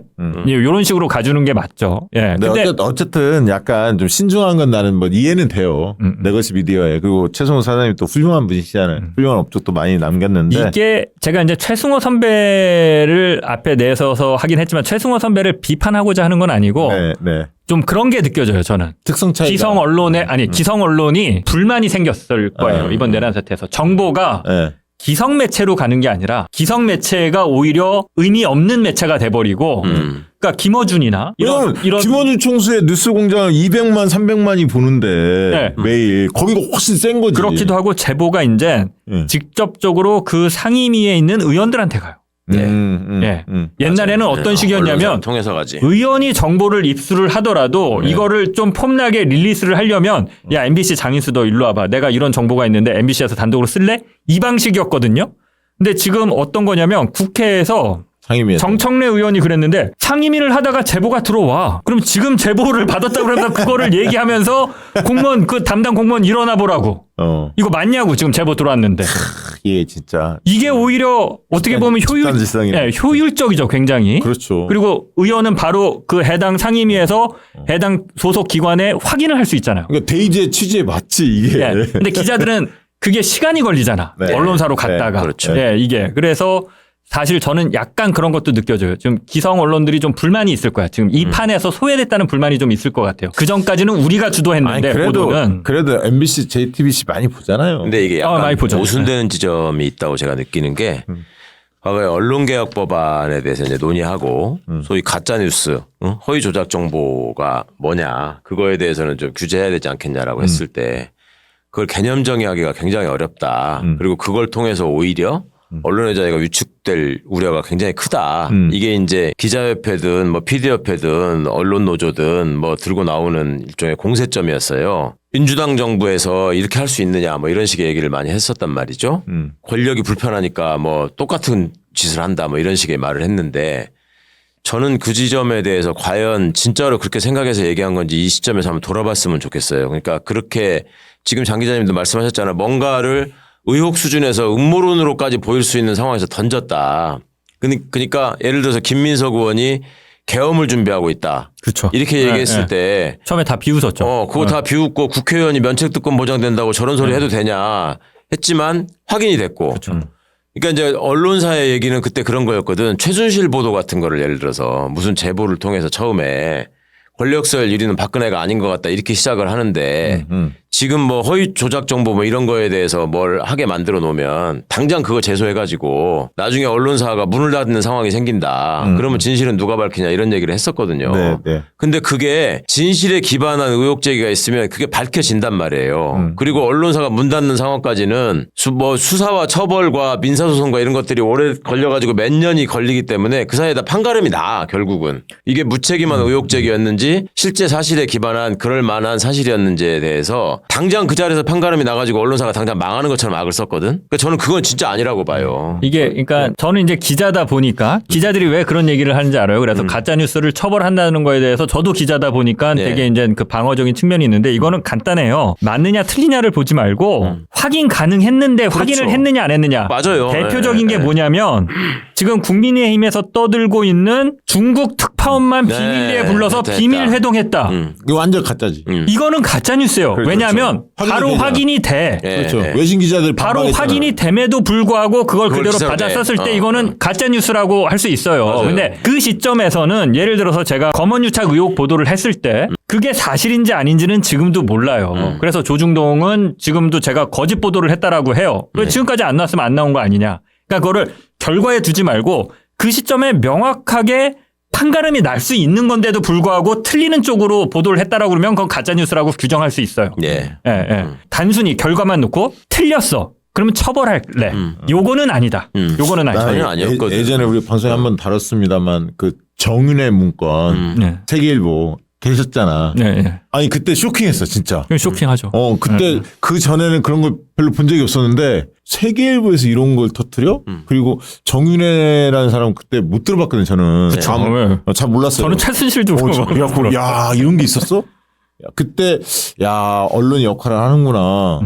이런 식으로 가주는 게 맞죠. 예. 근데 어쨌든 약간 좀 신중한 건 나는 뭐 이해는 돼요. 내 것이 미디어에. 그리고 최승호 사장님 또 훌륭한 분이시잖아요. 훌륭한 업적도 많이 남겼는데 이게 제가 이제 최승호 선배를 앞에 내서서 하긴 했지만 최승호 선배를 비판하고자 하는 건 아니고 네. 좀 그런 게 느껴져요. 저는 특성 차이가 기성 언론에 기성 언론이 불만이 생겼을 거예요. 이번 내란 사태에서 정보가 네. 기성 매체로 가는 게 아니라 기성 매체가 오히려 의미 없는 매체가 돼버리고 그러니까 김어준이나 이런 김원준 총수의 뉴스공장을 200만 300만이 보는데 매일 거기가 훨씬 센 거지. 그렇기도 하고 제보가 이제 직접적으로 그 상임위에 있는 의원들한테 가요. 옛날에는 어떤 식이었냐면 통해서 가지. 의원이 정보를 입수를 하더라도 이거를 좀 폼나게 릴리스를 하려면 야 MBC 장인수 너 일로 와봐. 내가 이런 정보가 있는데 MBC에서 단독으로 쓸래? 이 방식이었거든요. 근데 지금 어떤 거냐면 국회에서 상임위에서. 정청래 의원이 그랬는데 상임위를 하다가 제보가 들어와. 그럼 지금 제보를 받았다고 그러면 그거를 얘기하면서 공무원 그 담당 공무원 일어나 보라고. 이거 맞냐고 지금 제보 들어왔는데. 예, 진짜. 이게 오히려 어떻게 보면 효율적이죠, 굉장히. 그렇죠. 그리고 의원은 바로 그 해당 상임위에서 해당 소속 기관에 확인을 할 수 있잖아요. 그러니까 데이지의 취지에 맞지 이게. 근데 기자들은 그게 시간이 걸리잖아. 네. 언론사로 갔다가. 그렇죠. 이게. 그래서 사실 저는 약간 그런 것도 느껴져요. 지금 기성 언론들이 좀 불만이 있을 거야. 지금 이 판에서 소외됐다는 불만이 좀 있을 것 같아요. 그 전까지는 우리가 주도했는데 보도는. 그래도 MBC, JTBC 많이 보잖아요. 근데 이게 약간 많이 보죠. 모순되는 지점이 있다고 제가 느끼는 게 과거에 언론개혁 법안에 대해서 이제 논의하고 소위 가짜 뉴스, 허위 조작 정보가 뭐냐 그거에 대해서는 좀 규제해야 되지 않겠냐라고 했을 때 그걸 개념 정의하기가 굉장히 어렵다. 그리고 그걸 통해서 오히려 언론의 자유가 위축될 우려가 굉장히 크다. 이게 이제 기자협회든 뭐 PD협회든 언론노조든 뭐 들고 나오는 일종의 공세점이었어요. 민주당 정부에서 이렇게 할 수 있느냐 뭐 이런 식의 얘기를 많이 했었단 말이죠. 권력이 불편하니까 뭐 똑같은 짓을 한다 뭐 이런 식의 말을 했는데 저는 그 지점에 대해서 과연 진짜로 그렇게 생각해서 얘기한 건지 이 시점에서 한번 돌아봤으면 좋겠어요. 그러니까 그렇게 지금 장 기자님도 말씀하셨잖아요. 뭔가를 의혹 수준에서 음모론으로까지 보일 수 있는 상황에서 던졌다. 그러니까 예를 들어서 김민석 의원이 계엄을 준비하고 있다. 그렇죠. 이렇게 얘기했을 때 처음에 다 비웃었죠. 그거 다 비웃고 국회의원이 면책특권 보장된다고 저런 소리 해도 되냐 했지만 확인이 됐고. 그렇죠. 그러니까 이제 언론사의 얘기는 그때 그런 거였거든. 최순실 보도 같은 거를 예를 들어서 무슨 제보를 통해서 처음에 권력서열 1위는 박근혜가 아닌 것 같다 이렇게 시작을 하는데 지금 뭐 허위 조작 정보 뭐 이런 거에 대해서 뭘 하게 만들어 놓으면 당장 그거 제소해가지고 나중에 언론사가 문을 닫는 상황이 생긴다. 그러면 진실은 누가 밝히냐 이런 얘기를 했었거든요. 네. 근데 그게 진실에 기반한 의혹 제기가 있으면 그게 밝혀진단 말이에요. 그리고 언론사가 문 닫는 상황까지는 뭐 수사와 처벌과 민사소송과 이런 것들이 오래 걸려가지고 몇 년이 걸리기 때문에 그 사이에 다 판가름이 나 결국은. 이게 무책임한 의혹 제기였는지 실제 사실에 기반한 그럴 만한 사실이었는지에 대해서 당장 그 자리에서 판가름이 나가지고 언론사가 당장 망하는 것처럼 악을 썼거든. 그러니까 저는 그건 진짜 아니라고 봐요. 이게 그러니까 저는 이제 기자다 보니까 기자들이 왜 그런 얘기를 하는지 알아요. 그래서 가짜 뉴스를 처벌한다는 거에 대해서 저도 기자다 보니까 되게 이제 그 방어적인 측면이 있는데 이거는 간단해요. 맞느냐 틀리냐를 보지 말고 확인 가능했는데 확인을 했느냐 안 했느냐. 맞아요. 대표적인 게 뭐냐면 지금 국민의힘에서 떠들고 있는 중국 특파원만 비밀리에 불러서 비밀 회동했다. 이거 완전 가짜지. 이거는 가짜 뉴스예요. 왜냐하면 바로 확인이 돼. 그렇죠. 외신 기자들 바로 확인이 됨에도 불구하고 그걸 그대로 받아 썼을 때 이거는 가짜 뉴스라고 할 수 있어요. 맞아요. 근데 그 시점에서는 예를 들어서 제가 검언유착 의혹 보도를 했을 때 그게 사실인지 아닌지는 지금도 몰라요. 그래서 조중동은 지금도 제가 거짓 보도를 했다라고 해요. 왜 지금까지 안 나왔으면 안 나온 거 아니냐. 그러니까 그거를 결과에 두지 말고 그 시점에 명확하게 판가름이 날 수 있는 건데도 불구하고 틀리는 쪽으로 보도를 했다라고 그러면 그건 가짜뉴스라고 규정할 수 있어요. 단순히 결과만 놓고 틀렸어. 그러면 처벌할래. 요거는 아니다. 요거는 아니다. 전혀 아니었거든. 예전에 우리 방송에 한번 다뤘습니다만 그 정윤의 문건 세계일보 계셨잖아. 아니 그때 쇼킹했어 진짜. 쇼킹하죠. 그때 그 전에는 그런 걸 별로 본 적이 없었는데 세계일보에서 이런 걸 터뜨려? 그리고 정윤회라는 사람 그때 못 들어봤거든요. 저는 잘 몰랐어요. 저는 최순실도 야 이런 게 있었어? 그때 야 언론이 역할을 하는구나.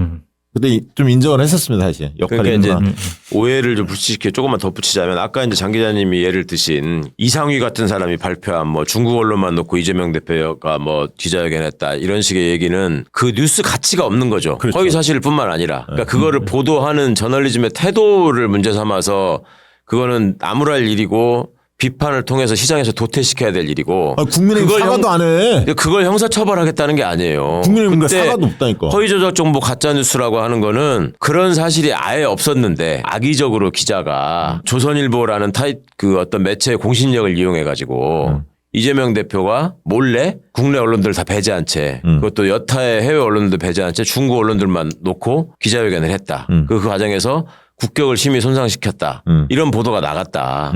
그때 좀 인정을 했었습니다, 사실. 역할이. 그러니까 이제 오해를 좀 불식시켜 조금만 덧붙이자면 아까 이제 장 기자님이 예를 드신 이상휘 같은 사람이 발표한 뭐 중국 언론만 놓고 이재명 대표가 뭐 기자회견했다 이런 식의 얘기는 그 뉴스 가치가 없는 거죠. 그렇죠. 허위 사실뿐만 아니라 그러니까 그거를 보도하는 저널리즘의 태도를 문제 삼아서 그거는 나무랄 일이고 비판을 통해서 시장에서 도태시켜야 될 일이고 국민의힘 그걸 사과도 안 해. 그걸 형사처벌하겠다는 게 아니에요. 국민의힘 그때 사과도 없다니까. 허위조작 정보 가짜뉴스라고 하는 거는 그런 사실이 아예 없었는데 악의적으로 기자가 조선일보라는 그 어떤 매체의 공신력을 이용해 가지고 이재명 대표가 몰래 국내 언론들 다 배제한 채 그것도 여타의 해외 언론들도 배제한 채 중국 언론들만 놓고 기자회견을 했다. 그 과정에서 국격을 심히 손상시켰다. 이런 보도가 나갔다.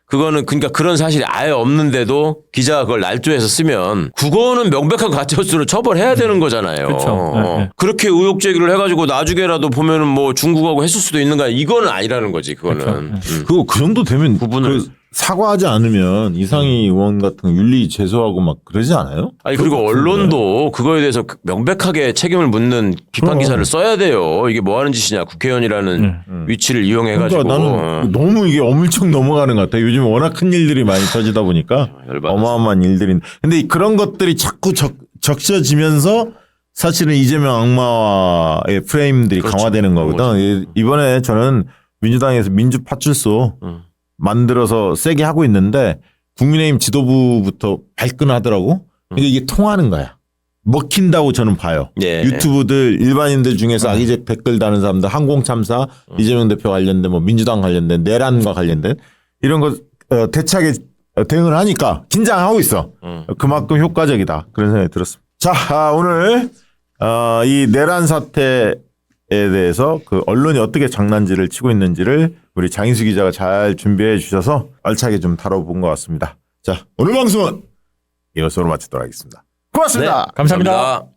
그거는 그러니까 그런 사실이 아예 없는데도 기자가 그걸 날조해서 쓰면 그거는 명백한 가짜뉴스로 처벌해야 되는 거잖아요. 그렇죠. 네. 그렇게 의혹 제기를 해가지고 나중에라도 보면은 뭐 중국하고 했을 수도 있는 거야. 이거는 아니라는 거지. 그거는. 그 정도 되면 구분을. 사과하지 않으면 이상희 의원 같은 거 윤리 제소하고 막 그러지 않아요? 아니 그리고 언론도 그거에 대해서 명백하게 책임을 묻는 비판 기사를 써야 돼요. 이게 뭐 하는 짓이냐. 국회의원이라는 위치를 이용해가지고. 그러니까 나는 너무 이게 어물쩍 넘어가는 것 같아. 요즘 워낙 큰 일들이 많이 터지다 보니까 열받았어. 어마어마한 일들이. 근데 그런 것들이 자꾸 적셔지면서 사실은 이재명 악마의 프레임들이 그렇죠. 강화되는 거거든. 이번에 저는 민주당에서 민주파출소 만들어서 세게 하고 있는데 국민의힘 지도부부터 발끈하더라고. 그러니까 이게 통하는 거야. 먹힌다고 저는 봐요. 예. 유튜브들 일반인들 중에서 악의적 댓글 다는 사람들 항공참사 이재명 대표 관련된 뭐 민주당 관련된 내란과 관련된 이런 거 대차게 대응을 하니까 긴장하고 있어. 그만큼 효과적이다. 그런 생각이 들었습니다. 자, 오늘 이 내란 사태에 대해서 그 언론이 어떻게 장난질을 치고 있는지를 우리 장인수 기자가 잘 준비해 주셔서 알차게 좀 다뤄본 것 같습니다. 자, 오늘 방송은 이것으로 마치도록 하겠습니다. 고맙습니다. 감사합니다.